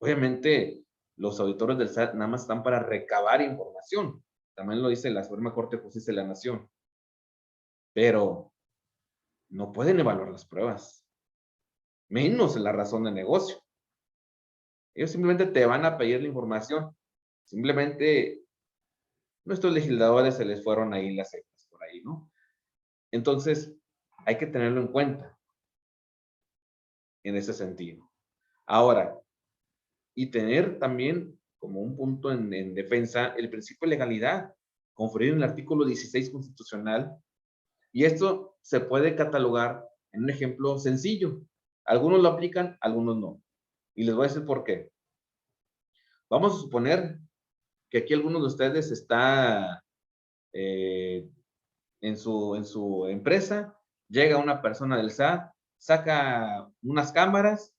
Obviamente, los auditores del SAT nada más están para recabar información. También lo dice la Suprema Corte de Justicia de la Nación. Pero no pueden evaluar las pruebas. Menos la razón de negocio. Ellos simplemente te van a pedir la información. Simplemente nuestros legisladores se les fueron ahí las cejas por ahí, ¿no? Entonces, hay que tenerlo en cuenta en ese sentido. Ahora, y tener también como un punto en defensa el principio de legalidad, conferido en el artículo 16 constitucional, y esto se puede catalogar en un ejemplo sencillo. Algunos lo aplican, algunos no. Y les voy a decir por qué. Vamos a suponer que aquí alguno de ustedes está en su empresa, llega una persona del SAT, saca unas cámaras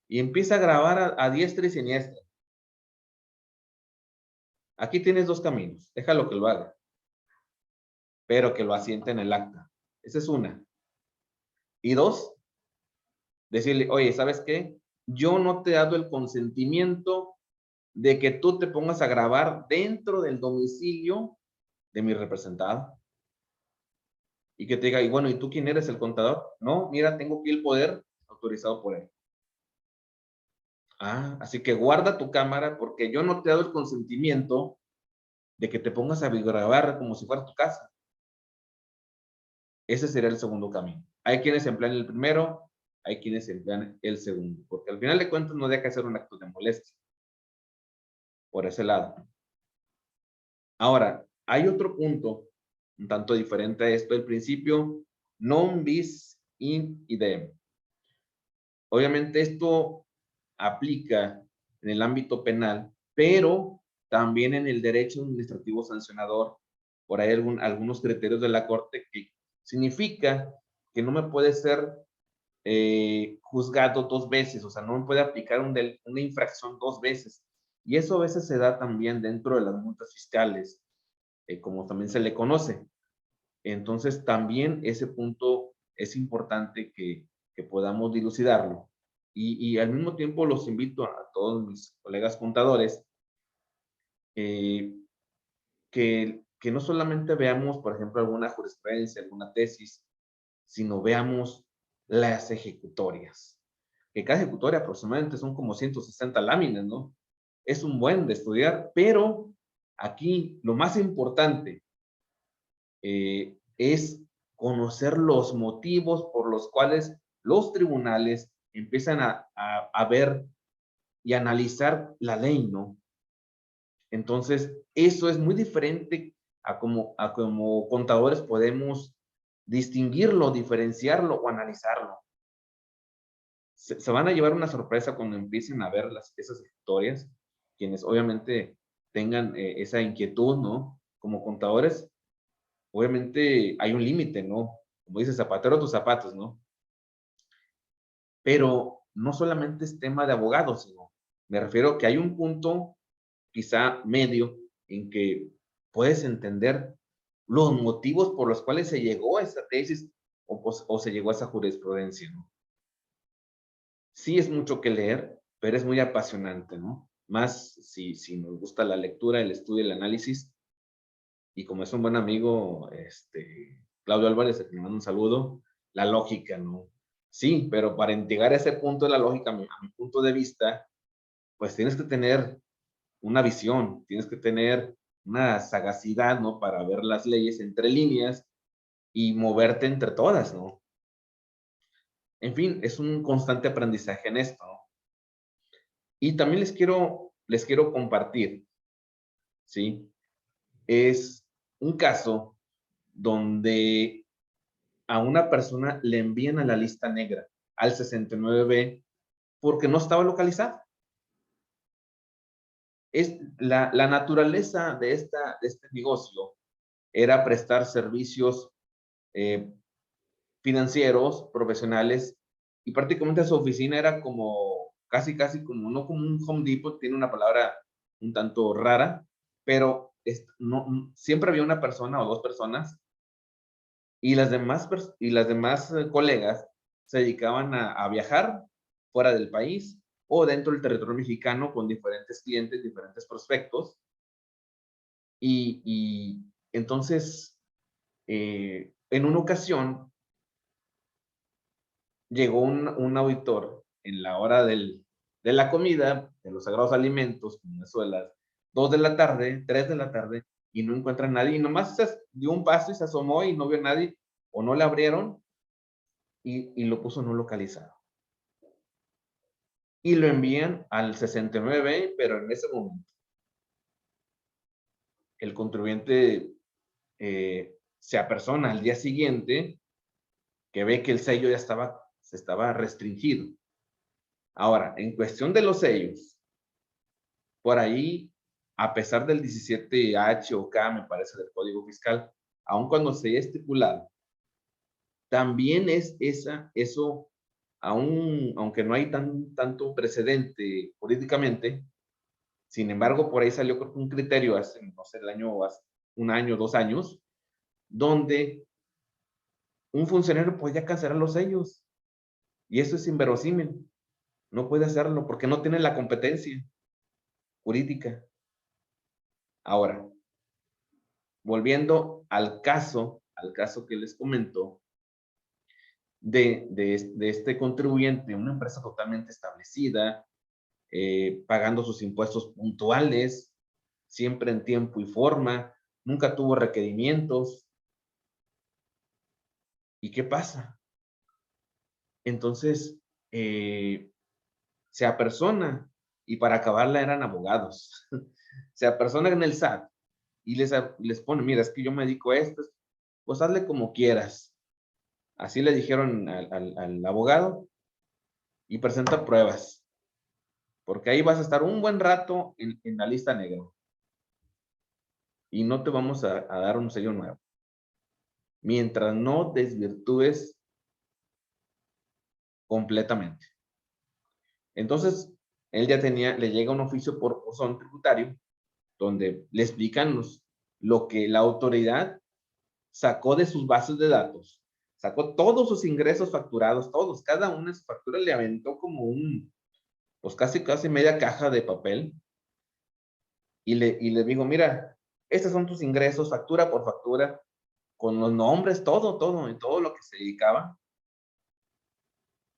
y empieza a grabar a diestra y siniestra. Aquí tienes 2 caminos, déjalo que lo haga, pero que lo asiente en el acta. Esa es una. Y 2, decirle, oye, ¿sabes qué? Yo no te he dado el consentimiento de que tú te pongas a grabar dentro del domicilio de mi representado. Y que te diga, y bueno, ¿y tú quién eres, el contador? No, mira, tengo aquí el poder autorizado por él. Ah, así que guarda tu cámara porque yo no te he dado el consentimiento de que te pongas a grabar como si fuera tu casa. Ese sería el segundo camino. Hay quienes emplean el primero, hay quienes emplean el segundo, porque al final de cuentas no deja de ser un acto de molestia, por ese lado. Ahora, hay otro punto, un tanto diferente a esto, el principio non bis in idem. Obviamente esto aplica en el ámbito penal, pero también en el derecho administrativo sancionador. Por ahí algunos criterios de la Corte que significa que no me puede ser juzgado dos veces, o sea, no me puede aplicar una infracción dos veces. Y eso a veces se da también dentro de las multas fiscales, como también se le conoce. Entonces, también ese punto es importante que podamos dilucidarlo. Y al mismo tiempo los invito a todos mis colegas contadores que no solamente veamos, por ejemplo, alguna jurisprudencia, alguna tesis, sino veamos las ejecutorias. Que cada ejecutoria aproximadamente son como 160 láminas, ¿no? Es un buen de estudiar, pero aquí lo más importante es conocer los motivos por los cuales los tribunales empiezan a ver y analizar la ley, ¿no? Entonces, eso es muy diferente a como contadores podemos distinguirlo, diferenciarlo o analizarlo. Se van a llevar una sorpresa cuando empiecen a ver esas historias, quienes obviamente tengan esa inquietud, ¿no? Como contadores, obviamente hay un límite, ¿no? Como dice, zapatero a tus zapatos, ¿no? Pero no solamente es tema de abogados, sino me refiero que hay un punto quizá medio en que puedes entender los motivos por los cuales se llegó a esa tesis o se llegó a esa jurisprudencia, ¿no? Sí es mucho que leer, pero es muy apasionante, ¿no? Más si nos gusta la lectura, el estudio, el análisis, y como es un buen amigo, Claudio Álvarez, a quien le mando un saludo, la lógica, ¿no? Sí, pero para llegar a ese punto de la lógica, a mi punto de vista, pues tienes que tener una visión, tienes que tener una sagacidad, ¿no? Para ver las leyes entre líneas y moverte entre todas, ¿no? En fin, es un constante aprendizaje en esto, ¿no? Y también les quiero compartir, ¿sí? Es un caso donde a una persona le envían a la lista negra, al 69B, porque no estaba localizada. La naturaleza de este negocio era prestar servicios financieros, profesionales, y prácticamente su oficina era como, casi como, no como un Home Depot, tiene una palabra un tanto rara, pero siempre había una persona o dos personas, y las demás colegas se dedicaban a viajar fuera del país o dentro del territorio mexicano con diferentes clientes, diferentes prospectos, y entonces, en una ocasión, llegó un auditor en la hora de la comida, de los sagrados alimentos, como eso de las 2 de la tarde, 3 de la tarde, y no encuentra a nadie, y nomás dio un paso y se asomó y no vio a nadie, o no le abrieron, y lo puso no localizado. Y lo envían al 69, pero en ese momento el contribuyente se apersona al día siguiente, que ve que el sello ya se estaba restringido. Ahora, en cuestión de los sellos, por ahí, a pesar del 17H o K, me parece, del Código Fiscal, aun cuando se haya estipulado, también es eso, aunque no hay tanto precedente jurídicamente, sin embargo, por ahí salió creo que un criterio hace, no sé, un año, 2 años, donde un funcionario podía cancelar los sellos, y eso es inverosímil. No puede hacerlo porque no tiene la competencia jurídica. Ahora, volviendo al caso que les comento, de este contribuyente, una empresa totalmente establecida, pagando sus impuestos puntuales, siempre en tiempo y forma, nunca tuvo requerimientos. ¿Y qué pasa? Entonces, se apersona, y para acabarla eran abogados, se apersonan en el SAT y les pone, mira, es que yo me dedico a esto, pues hazle como quieras. Así le dijeron al abogado, y presenta pruebas, porque ahí vas a estar un buen rato en la lista negra y no te vamos a dar un sello nuevo, mientras no desvirtúes completamente. Entonces, él ya le llega un oficio por buzón tributario, donde le explican lo que la autoridad sacó de sus bases de datos, sacó todos sus ingresos facturados, todos, cada una de sus facturas le aventó como pues casi media caja de papel, y le digo, mira, estos son tus ingresos, factura por factura, con los nombres, todo, y todo lo que se dedicaba,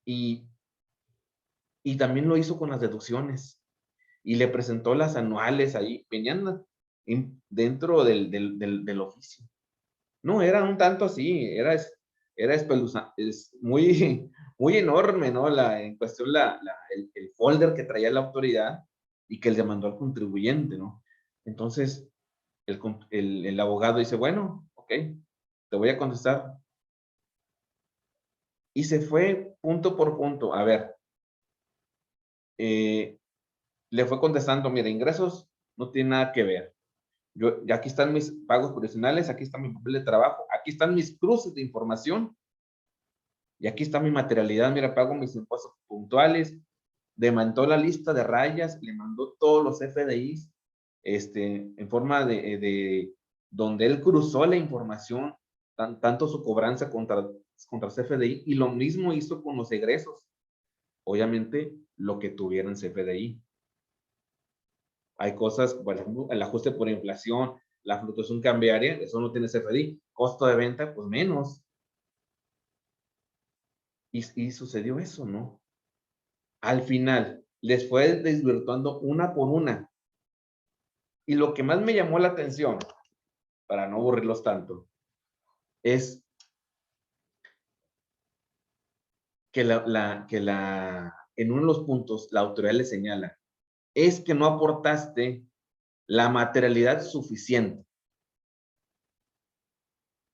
y también lo hizo con las deducciones, y le presentó las anuales ahí, venían dentro del oficio. No, era un tanto así, era espeluznante, es muy, muy enorme, ¿no? En cuestión, el folder que traía la autoridad y que le mandó al contribuyente, ¿no? Entonces, el abogado dice, bueno, ok, te voy a contestar. Y se fue punto por punto. A ver, le fue contestando, mira, ingresos no tiene nada que ver. Ya aquí están mis pagos provisionales, aquí está mi papel de trabajo, aquí están mis cruces de información, y aquí está mi materialidad, mira, pago mis impuestos puntuales, demandó la lista de rayas, le mandó todos los FDIs, en forma de donde él cruzó la información, tanto su cobranza contra CFDI, y lo mismo hizo con los egresos, obviamente lo que tuviera en CFDI. Hay cosas, por ejemplo, el ajuste por inflación, la fluctuación cambiaria, eso no tiene CFDI, costo de venta, pues menos. Y sucedió eso, ¿no? Al final, les fue desvirtuando una por una. Y lo que más me llamó la atención, para no aburrirlos tanto, es que en uno de los puntos la autoridad le señala, es que no aportaste la materialidad suficiente.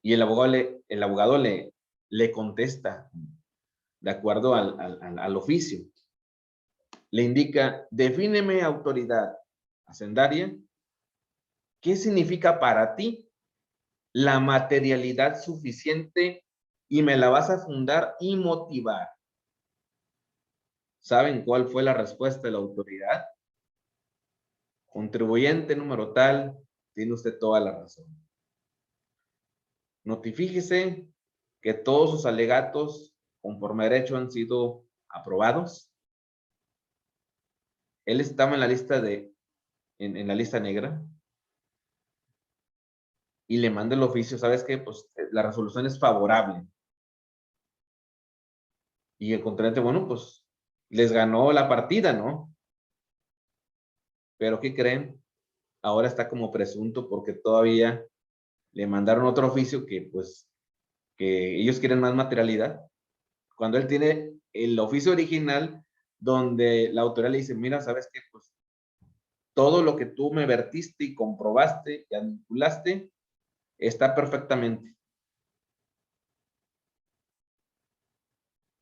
Y el abogado le contesta, de acuerdo al oficio. Le indica, defíneme, autoridad hacendaria, ¿qué significa para ti la materialidad suficiente? Y me la vas a fundar y motivar. ¿Saben cuál fue la respuesta de la autoridad? Contribuyente número tal, tiene usted toda la razón. Notifíquese que todos sus alegatos conforme a derecho han sido aprobados. Él estaba en la lista en la lista negra, y le manda el oficio, ¿sabes qué? Pues la resolución es favorable. Y el contratante, bueno, pues les ganó la partida, ¿no? Pero ¿qué creen? Ahora está como presunto, porque todavía le mandaron otro oficio pues, que ellos quieren más materialidad, cuando él tiene el oficio original donde la autoridad le dice, mira, ¿sabes qué? Pues todo lo que tú me vertiste y comprobaste y vinculaste está perfectamente.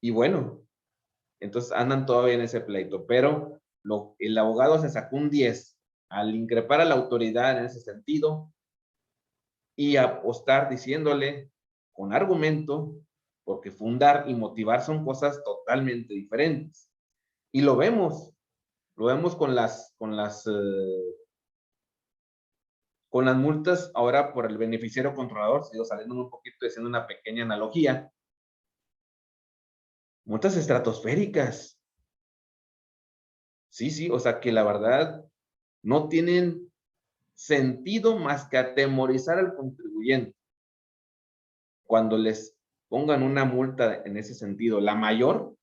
Y bueno, entonces andan todavía en ese pleito, pero el abogado se sacó un 10 al increpar a la autoridad en ese sentido y apostar diciéndole con argumento, porque fundar y motivar son cosas totalmente diferentes. Y lo vemos con las multas ahora por el beneficiario controlador, sigo saliendo un poquito haciendo una pequeña analogía. Multas estratosféricas. Sí, o sea que la verdad no tienen sentido más que atemorizar al contribuyente. Cuando les pongan una multa en ese sentido, la mayor,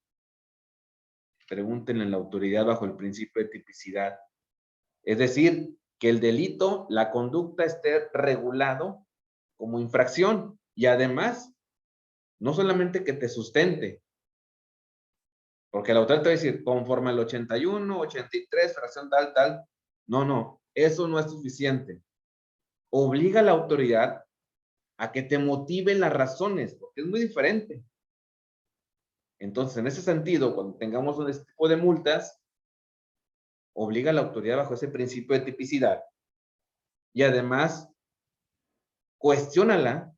pregúntenle a la autoridad bajo el principio de tipicidad. Es decir, que el delito, la conducta esté regulado como infracción, y además, no solamente que te sustente, Porque la autoridad te va a decir, conforme al 81, 83, fracción tal, tal. No, eso no es suficiente. Obliga a la autoridad a que te motive las razones, porque es muy diferente. Entonces, en ese sentido, cuando tengamos este tipo de multas, obliga a la autoridad bajo ese principio de tipicidad y además cuestiónala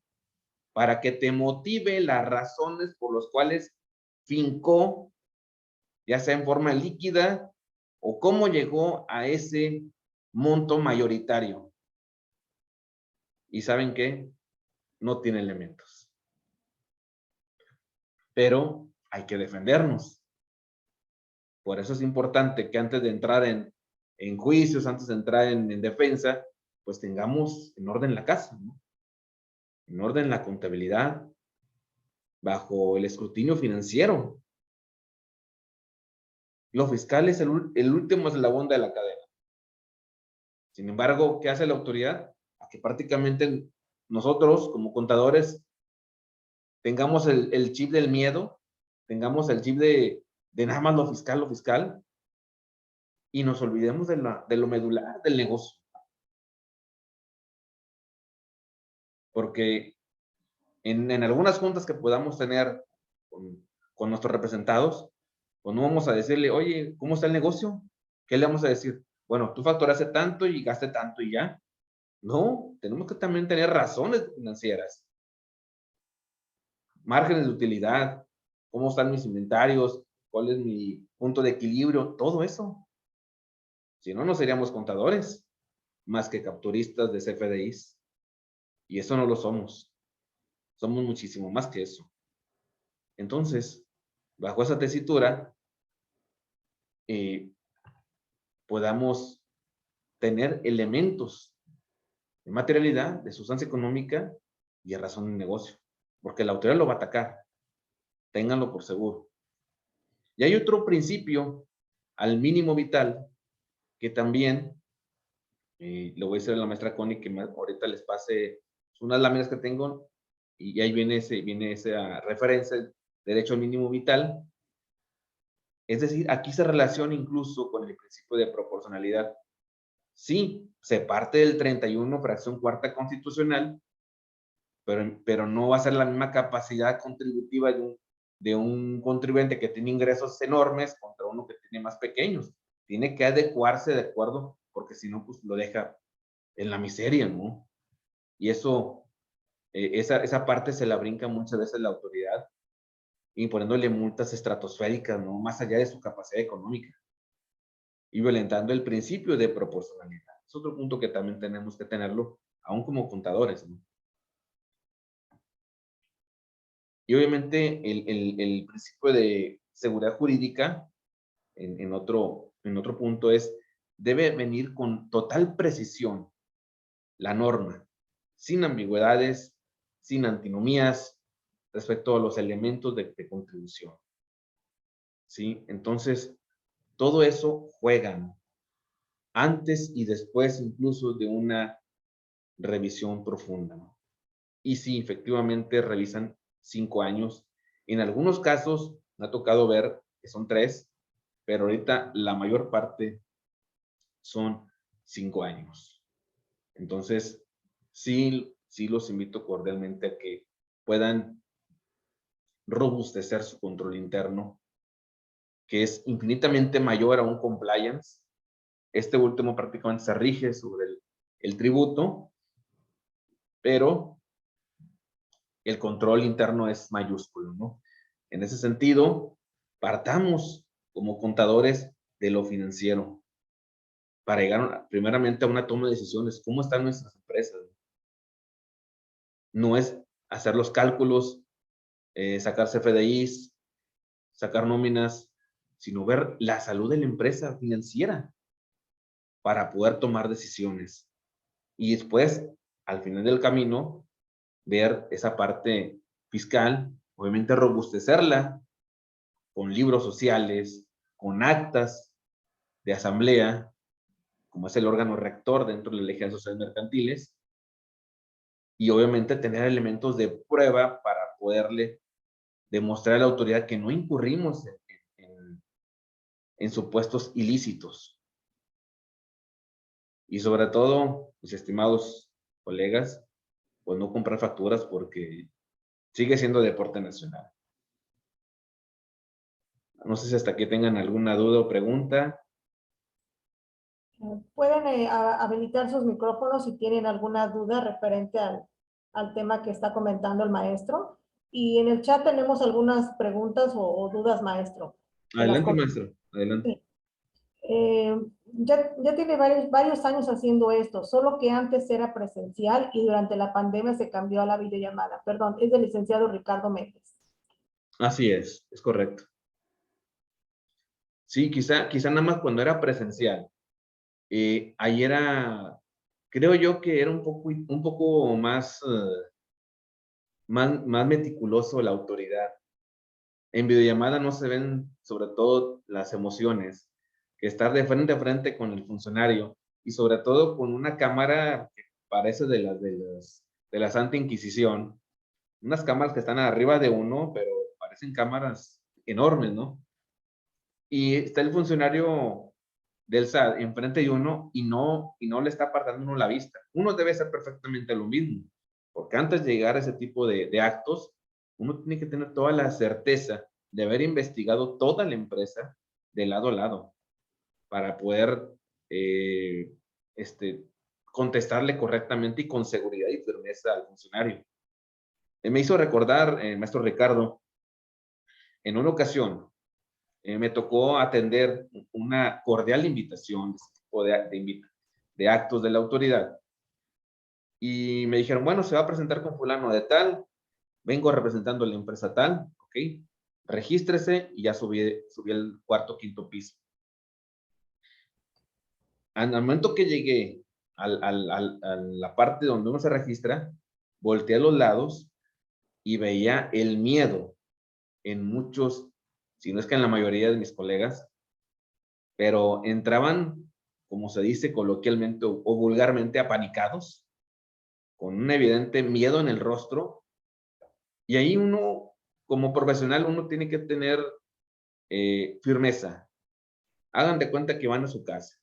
para que te motive las razones por las cuales fincó, ya sea en forma líquida o cómo llegó a ese monto mayoritario. ¿Y saben qué? No tiene elementos. Pero hay que defendernos. Por eso es importante que antes de entrar en juicios, antes de entrar en defensa, pues tengamos en orden la casa, ¿no? En orden la contabilidad, bajo el escrutinio financiero. Lo fiscal es el último eslabón de la cadena. Sin embargo, ¿qué hace la autoridad? A que prácticamente nosotros, como contadores, tengamos el chip del miedo, tengamos el chip de nada más lo fiscal, y nos olvidemos de lo medular del negocio. Porque en algunas juntas que podamos tener con nuestros representados, pues no vamos a decirle, oye, ¿cómo está el negocio? ¿Qué le vamos a decir? Bueno, tú facturaste tanto y gaste tanto y ya. No, tenemos que también tener razones financieras. Márgenes de utilidad, cómo están mis inventarios, cuál es mi punto de equilibrio, todo eso. Si no, no seríamos contadores, más que capturistas de CFDIs. Y eso no lo somos. Somos muchísimo más que eso. Entonces, bajo esa tesitura, podamos tener elementos de materialidad, de sustancia económica y de razón de negocio. Porque la autoridad lo va a atacar. Ténganlo por seguro. Y hay otro principio al mínimo vital que también, le voy a decir a la maestra Connie que ahorita les pase unas láminas que tengo y ahí viene esa referencia, derecho al mínimo vital. Es decir, aquí se relaciona incluso con el principio de proporcionalidad. Sí, se parte del 31 fracción cuarta constitucional, pero no va a ser la misma capacidad contributiva de un contribuyente que tiene ingresos enormes contra uno que tiene más pequeños. Tiene que adecuarse de acuerdo, porque si no, pues lo deja en la miseria, ¿no? Y eso, esa parte se la brinca muchas veces la autoridad, imponiéndole multas estratosféricas, ¿no? Más allá de su capacidad económica y violentando el principio de proporcionalidad. Es otro punto que también tenemos que tenerlo, aún como contadores, ¿no? Y obviamente el principio de seguridad jurídica, en otro punto, debe venir con total precisión la norma, sin ambigüedades, sin antinomías respecto a los elementos de contribución. ¿Sí? Entonces, todo eso juegan antes y después incluso de una revisión profunda, ¿no? Y sí, efectivamente revisan 5 años. En algunos casos me ha tocado ver que son 3, pero ahorita la mayor parte son 5 años. Entonces, sí los invito cordialmente a que puedan robustecer su control interno, que es infinitamente mayor a un compliance. Este último prácticamente se rige sobre el tributo, pero el control interno es mayúsculo, ¿no? En ese sentido, partamos como contadores de lo financiero para llegar primeramente a una toma de decisiones. ¿Cómo están nuestras empresas? No es hacer los cálculos, sacar CFDIs, sacar nóminas, sino ver la salud de la empresa financiera para poder tomar decisiones. Y después, al final del camino, ver esa parte fiscal, obviamente robustecerla con libros sociales, con actas de asamblea, como es el órgano rector dentro de la Ley General de Sociedades Mercantiles, y obviamente tener elementos de prueba para poderle demostrar a la autoridad que no incurrimos en supuestos ilícitos. Y sobre todo, mis estimados colegas, pues no comprar facturas porque sigue siendo deporte nacional. No sé si hasta aquí tengan alguna duda o pregunta. Pueden habilitar sus micrófonos si tienen alguna duda referente al tema que está comentando el maestro. Y en el chat tenemos algunas preguntas o dudas, maestro. Adelante, maestro. Adelante. Sí. Ya tiene varios años haciendo esto, solo que antes era presencial y durante la pandemia se cambió a la videollamada. Perdón, es del licenciado Ricardo Méndez. Así es correcto. Sí, quizá nada más cuando era presencial. Ahí era, creo yo que era un poco más, más meticuloso la autoridad. En videollamada no se ven sobre todo las emociones, que estar de frente a frente con el funcionario y sobre todo con una cámara que parece de la Santa Inquisición, unas cámaras que están arriba de uno, pero parecen cámaras enormes, ¿no? Y está el funcionario del SAT enfrente de uno y no le está apartando uno la vista. Uno debe hacer perfectamente lo mismo, porque antes de llegar a ese tipo de actos, uno tiene que tener toda la certeza de haber investigado toda la empresa de lado a lado para poder contestarle correctamente y con seguridad y firmeza al funcionario. Me hizo recordar, maestro Ricardo, en una ocasión me tocó atender una cordial invitación de actos de la autoridad y me dijeron, bueno, se va a presentar con fulano de tal, vengo representando a la empresa tal, ok, regístrese y ya subí el cuarto, quinto piso. Al momento que llegué a la parte donde uno se registra, volteé a los lados y veía el miedo en muchos, si no es que en la mayoría de mis colegas, pero entraban, como se dice coloquialmente o vulgarmente, apanicados, con un evidente miedo en el rostro, y ahí uno, como profesional, uno tiene que tener firmeza. Hagan de cuenta que van a su casa.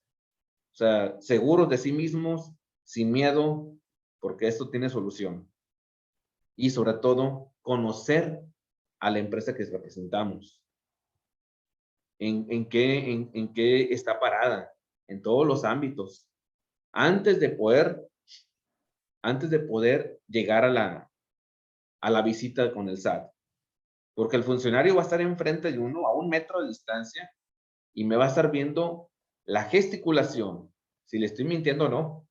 O sea, seguros de sí mismos, sin miedo, porque esto tiene solución. Y sobre todo, conocer a la empresa que representamos. En qué está parada, en todos los ámbitos. Antes de poder llegar a la visita con el SAT. Porque el funcionario va a estar enfrente de uno a 1 metro de distancia y me va a estar viendo la gesticulación, si le estoy mintiendo o no.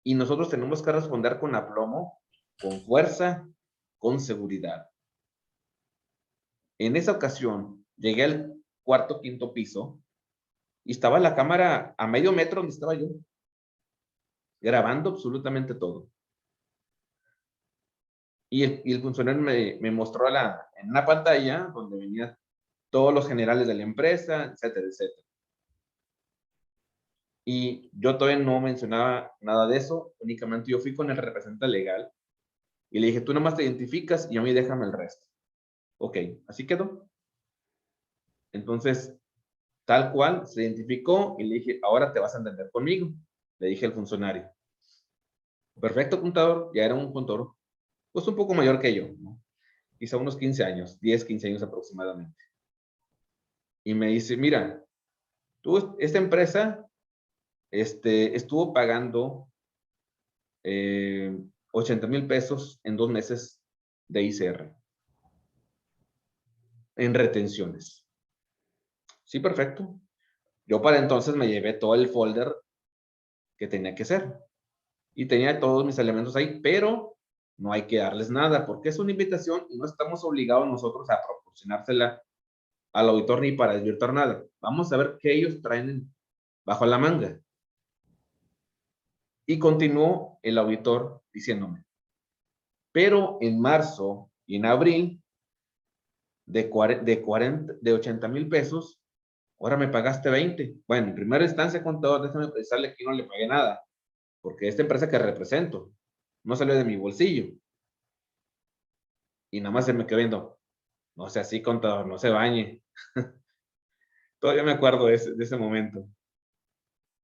Y nosotros tenemos que responder con aplomo, con fuerza, con seguridad. En esa ocasión, llegué al cuarto, quinto piso y estaba la cámara a medio metro donde estaba yo, grabando absolutamente todo. Y el funcionario me mostró en una pantalla donde venían todos los generales de la empresa, etcétera, etcétera. Y yo todavía no mencionaba nada de eso, únicamente yo fui con el representante legal y le dije, tú nomás te identificas y a mí déjame el resto. Ok, así quedó. Entonces, tal cual, se identificó y le dije, ahora te vas a entender conmigo, le dije al funcionario. Perfecto, contador, ya era un contador, pues un poco mayor que yo, ¿no? Quizá unos 15 años, 10, 15 años aproximadamente. Y me dice, mira, esta empresa estuvo pagando 80,000 pesos en 2 meses de ICR en retenciones. Sí, perfecto. Yo para entonces me llevé todo el folder que tenía que hacer y tenía todos mis elementos ahí, pero no hay que darles nada porque es una invitación y no estamos obligados nosotros a proporcionársela al auditor ni para desvirtuar nada. Vamos a ver qué ellos traen bajo la manga. Y continuó el auditor diciéndome, pero en marzo y en abril de 80,000 pesos, ahora me pagaste 20. Bueno, en primera instancia, contador, déjame precisarle que no le pagué nada, porque esta empresa que represento no salió de mi bolsillo. Y nada más se me quedó viendo, no sea así, contador, no se bañe. Todavía me acuerdo de ese momento.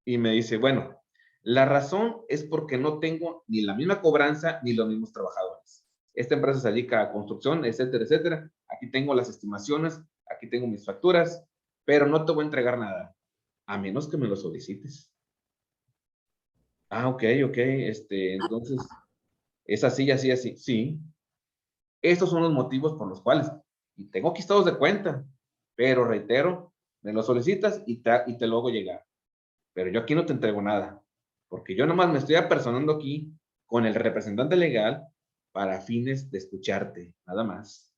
Y me dice, bueno, la razón es porque no tengo ni la misma cobranza ni los mismos trabajadores. Esta empresa se dedica a construcción, etcétera, etcétera. Aquí tengo las estimaciones, aquí tengo mis facturas, pero no te voy a entregar nada, a menos que me lo solicites. Ah, ok, entonces, es así, así, así. Sí, estos son los motivos por los cuales, y tengo aquí estados de cuenta, pero reitero, me lo solicitas y te lo hago llegar. Pero yo aquí no te entrego nada, porque yo nomás me estoy apersonando aquí con el representante legal para fines de escucharte, nada más,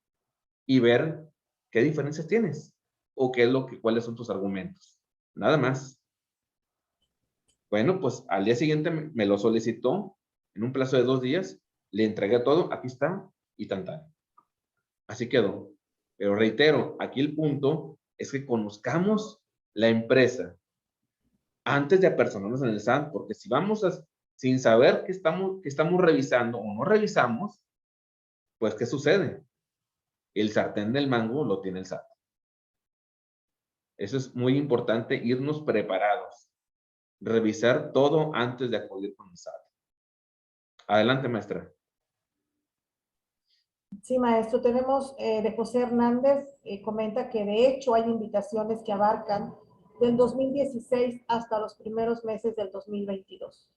y ver qué diferencias tienes o cuáles son tus argumentos, nada más. Bueno, pues al día siguiente me lo solicitó en un plazo de 2 días, le entregué todo, aquí está, y tan. Así quedó. Pero reitero, aquí el punto es que conozcamos la empresa antes de apersonarnos en el SAT, porque si vamos sin saber qué estamos revisando o no revisamos, pues ¿qué sucede? El sartén del mango lo tiene el SAT. Eso es muy importante, irnos preparados, revisar todo antes de acudir con el SAT. Adelante, maestra. Sí, maestro, tenemos de José Hernández, comenta que de hecho hay invitaciones que abarcan del 2016 hasta los primeros meses del 2022.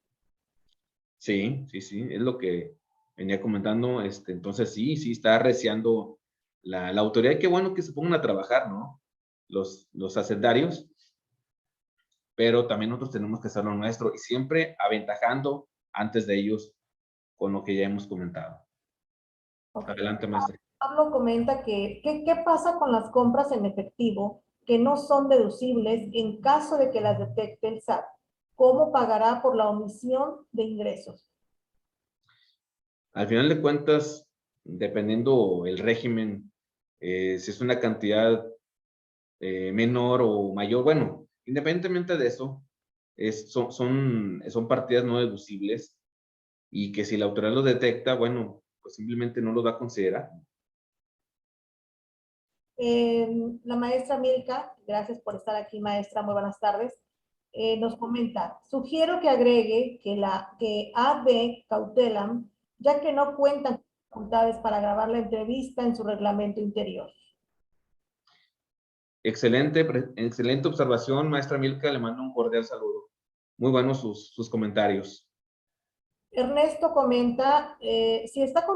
Sí, es lo que venía comentando. Entonces sí está arreciando la autoridad. Y qué bueno que se pongan a trabajar, ¿no? Los hacendarios, pero también nosotros tenemos que hacer lo nuestro y siempre aventajando antes de ellos con lo que ya hemos comentado. Okay. Adelante, maestra. Pablo comenta que ¿qué pasa con las compras en efectivo que no son deducibles en caso de que las detecte el SAT? ¿Cómo pagará por la omisión de ingresos? Al final de cuentas, dependiendo el régimen, si es una cantidad menor o mayor, bueno, independientemente de eso, son partidas no deducibles y que si la autoridad lo detecta, bueno, pues simplemente no lo va a considerar. La maestra Milka, gracias por estar aquí, maestra, muy buenas tardes, nos comenta, sugiero que agregue que AB cautelam, ya que no cuentan con facultades para grabar la entrevista en su reglamento interior. Excelente observación, maestra Milka, le mando un cordial saludo. Muy buenos sus comentarios. Ernesto comenta, si está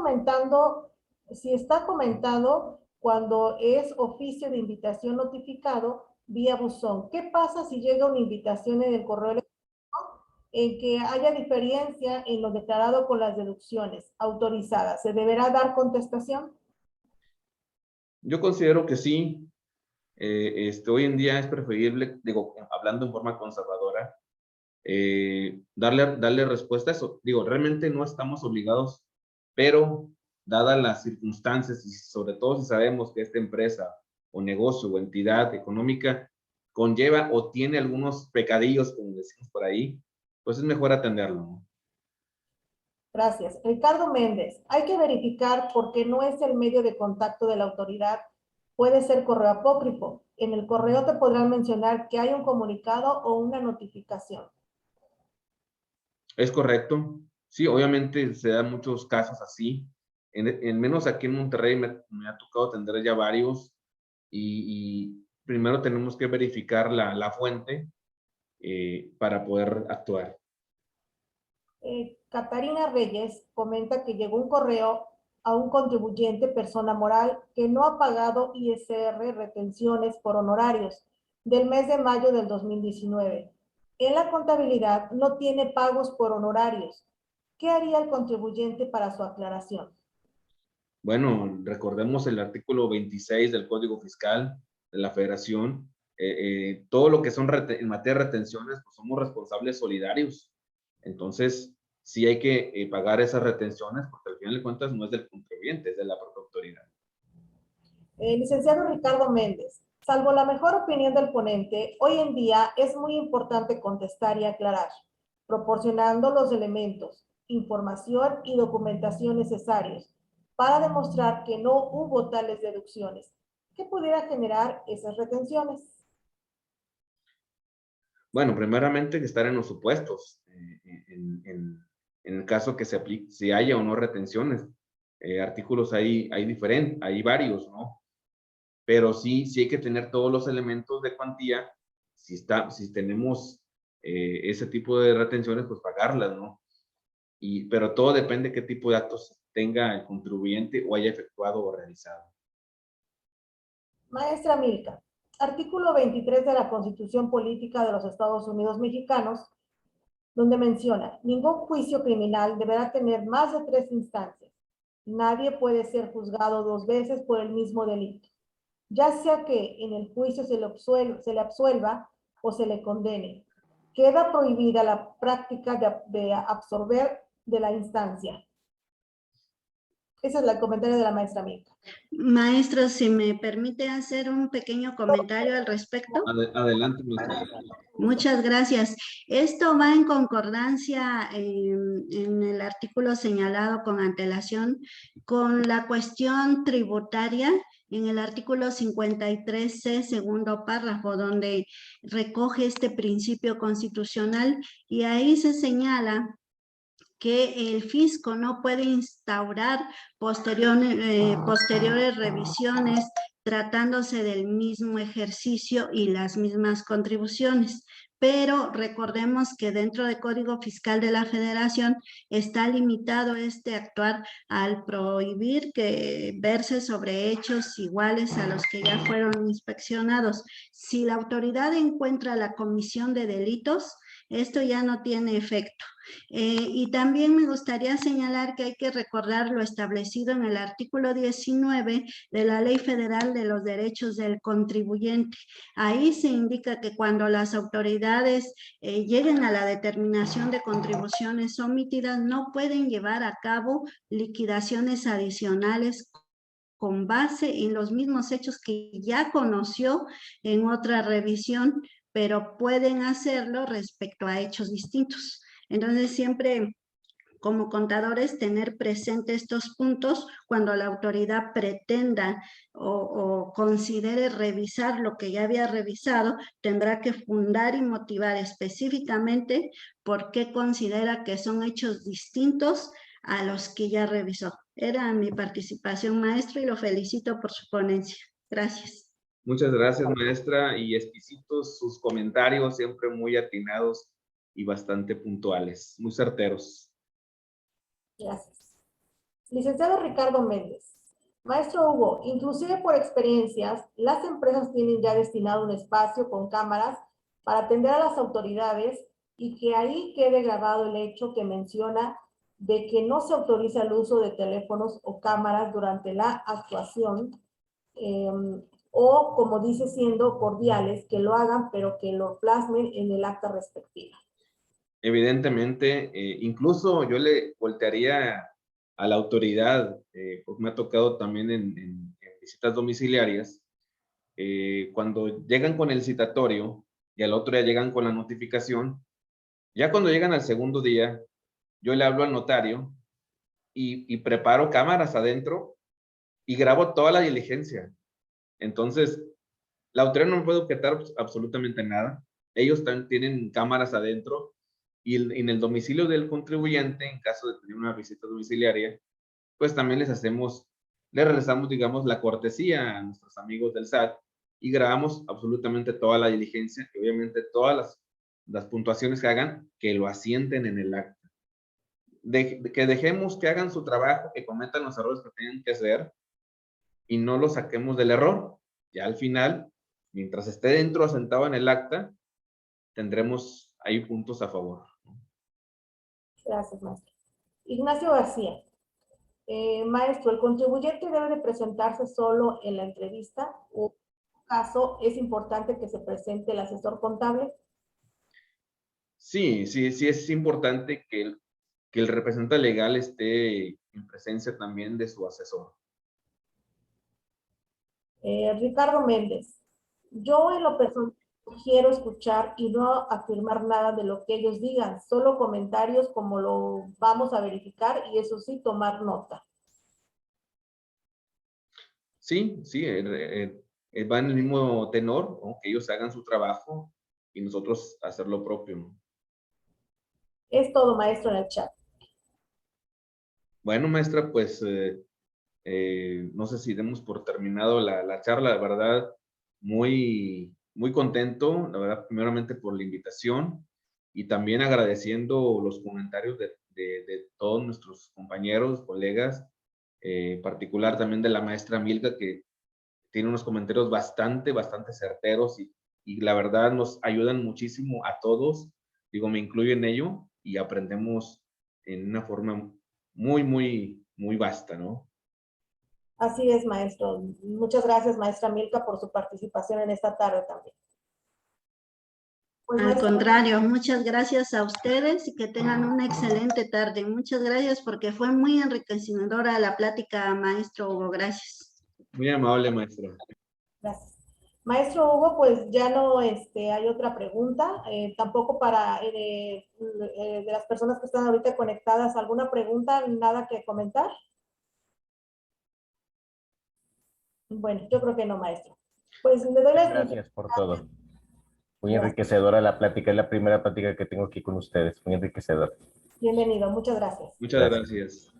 comentado cuando es oficio de invitación notificado vía buzón. ¿Qué pasa si llega una invitación en el correo electrónico en que haya diferencia en lo declarado con las deducciones autorizadas? ¿Se deberá dar contestación? Yo considero que sí. Hoy en día es preferible, digo, hablando en forma conservadora, darle respuesta a eso. Digo, realmente no estamos obligados, pero dadas las circunstancias y sobre todo si sabemos que esta empresa o negocio o entidad económica conlleva o tiene algunos pecadillos, como decimos por ahí, pues es mejor atenderlo, ¿no? Gracias. Ricardo Méndez, hay que verificar porque no es el medio de contacto de la autoridad. Puede ser correo apócrifo. En el correo te podrán mencionar que hay un comunicado o una notificación. Es correcto. Sí, obviamente se dan muchos casos así. En menos aquí en Monterrey me ha tocado atender ya varios y primero tenemos que verificar la fuente para poder actuar. Catarina Reyes comenta que llegó un correo a un contribuyente persona moral que no ha pagado ISR retenciones por honorarios del mes de mayo del 2019. En la contabilidad no tiene pagos por honorarios. ¿Qué haría el contribuyente para su aclaración? Bueno, recordemos el artículo 26 del Código Fiscal de la Federación. Todo lo que son en materia de retenciones, pues somos responsables solidarios. Entonces, sí hay que pagar esas retenciones porque al final de cuentas no es del contribuyente, es de la propia autoridad. Licenciado Ricardo Méndez, salvo la mejor opinión del ponente, hoy en día es muy importante contestar y aclarar, proporcionando los elementos, información y documentación necesarios para demostrar que no hubo tales deducciones que pudiera generar esas retenciones. Bueno, primeramente que estar en los supuestos, en el caso que se aplique, si haya o no retenciones. Artículos hay varios, ¿no? Pero sí hay que tener todos los elementos de cuantía. Si tenemos ese tipo de retenciones, pues pagarlas, ¿no? Pero todo depende de qué tipo de actos tenga el contribuyente o haya efectuado o realizado. Maestra Milka, artículo 23 de la Constitución Política de los Estados Unidos Mexicanos, donde menciona, ningún juicio criminal deberá tener más de 3 instancias. Nadie puede ser juzgado 2 veces por el mismo delito, ya sea que en el juicio se le absuelva o se le condene. Queda prohibida la práctica de absorber de la instancia. Ese es el comentario de la maestra Milka. Maestro, si me permite hacer un pequeño comentario al respecto. Adelante, maestra. Muchas gracias. Esto va en concordancia en el artículo señalado con antelación con la cuestión tributaria en el artículo 53C, segundo párrafo, donde recoge este principio constitucional y ahí se señala que el fisco no puede instaurar posteriores revisiones tratándose del mismo ejercicio y las mismas contribuciones. Pero recordemos que dentro del Código Fiscal de la Federación está limitado este actuar al prohibir que verse sobre hechos iguales a los que ya fueron inspeccionados. Si la autoridad encuentra la comisión de delitos, esto ya no tiene efecto. Y también me gustaría señalar que hay que recordar lo establecido en el artículo 19 de la Ley Federal de los Derechos del Contribuyente. Ahí se indica que cuando las autoridades lleguen a la determinación de contribuciones omitidas, no pueden llevar a cabo liquidaciones adicionales con base en los mismos hechos que ya conoció en otra revisión, pero pueden hacerlo respecto a hechos distintos. Entonces, siempre como contadores tener presente estos puntos cuando la autoridad pretenda o considere revisar lo que ya había revisado, tendrá que fundar y motivar específicamente por qué considera que son hechos distintos a los que ya revisó. Era mi participación, maestro, y lo felicito por su ponencia. Gracias. Muchas gracias, maestra, y exquisitos sus comentarios, siempre muy atinados y bastante puntuales, muy certeros. Gracias. Licenciado Ricardo Méndez. Maestro Hugo, inclusive por experiencias, las empresas tienen ya destinado un espacio con cámaras para atender a las autoridades y que ahí quede grabado el hecho que menciona de que no se autoriza el uso de teléfonos o cámaras durante la actuación, o como dice siendo cordiales, que lo hagan, pero que lo plasmen en el acta respectiva. Evidentemente, incluso yo le voltearía a la autoridad, pues me ha tocado también en visitas domiciliarias, cuando llegan con el citatorio y al otro día llegan con la notificación, ya cuando llegan al segundo día, yo le hablo al notario y preparo cámaras adentro y grabo toda la diligencia. Entonces, la autoridad no me puede objetar absolutamente nada. Ellos también tienen cámaras adentro y en el domicilio del contribuyente, en caso de tener una visita domiciliaria, pues también les realizamos, digamos, la cortesía a nuestros amigos del SAT y grabamos absolutamente toda la diligencia y obviamente todas las puntuaciones que hagan, que lo asienten en el acta. Que dejemos que hagan su trabajo, que cometan los errores que tienen que hacer y no lo saquemos del error. Ya al final, mientras esté dentro asentado en el acta, tendremos ahí puntos a favor. Gracias, maestro. Ignacio García. Maestro, ¿el contribuyente debe de presentarse solo en la entrevista o en su caso es importante que se presente el asesor contable? Sí, es importante que el representante legal esté en presencia también de su asesor. Ricardo Méndez. Yo en lo personal quiero escuchar y no afirmar nada de lo que ellos digan, solo comentarios como lo vamos a verificar y eso sí, tomar nota. Sí, va en el mismo tenor, ¿no? Que ellos hagan su trabajo y nosotros hacer lo propio, ¿no? Es todo, maestro, en el chat. Bueno, maestra, pues no sé si demos por terminado la charla, la verdad, muy contento, la verdad, primeramente por la invitación y también agradeciendo los comentarios de todos nuestros compañeros, colegas, en particular también de la maestra Milka, que tiene unos comentarios bastante certeros y la verdad nos ayudan muchísimo a todos, digo, me incluyo en ello y aprendemos en una forma muy vasta, ¿no? Así es, maestro. Muchas gracias, maestra Milka, por su participación en esta tarde también. Pues, Al maestro, contrario, muchas gracias a ustedes y que tengan una excelente tarde. Muchas gracias porque fue muy enriquecedora la plática, maestro Hugo. Gracias. Muy amable, maestro. gracias. Maestro Hugo, pues ya no hay otra pregunta. Tampoco para de las personas que están ahorita conectadas, ¿alguna pregunta? ¿Nada que comentar? Bueno, yo creo que no, maestro. Pues le doy las Gracias por todo. Muy Gracias. enriquecedora la plática, es la primera plática que tengo aquí con ustedes, muy enriquecedora. Bienvenido, muchas gracias. Muchas gracias.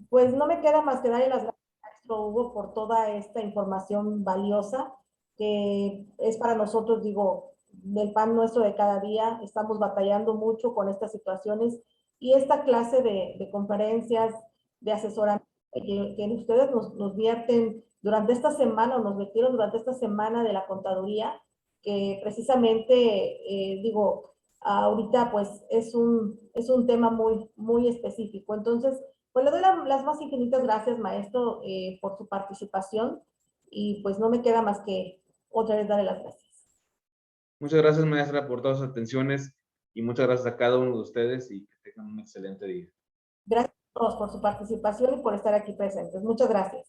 Pues no me queda más que darle las gracias, maestro Hugo, por toda esta información valiosa que es para nosotros, digo, del pan nuestro de cada día. Estamos batallando mucho con estas situaciones y esta clase de conferencias, de asesoramiento que ustedes nos vierten durante esta semana, o nos metieron durante esta semana de la contaduría, que precisamente, digo, ahorita pues es un tema muy específico. Entonces, pues le doy las más infinitas gracias, maestro, por su participación y pues no me queda más que otra vez darle las gracias. Muchas gracias, maestra, por todas sus atenciones y muchas gracias a cada uno de ustedes y que tengan un excelente día. Gracias a todos por su participación y por estar aquí presentes. Muchas gracias.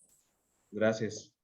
Gracias.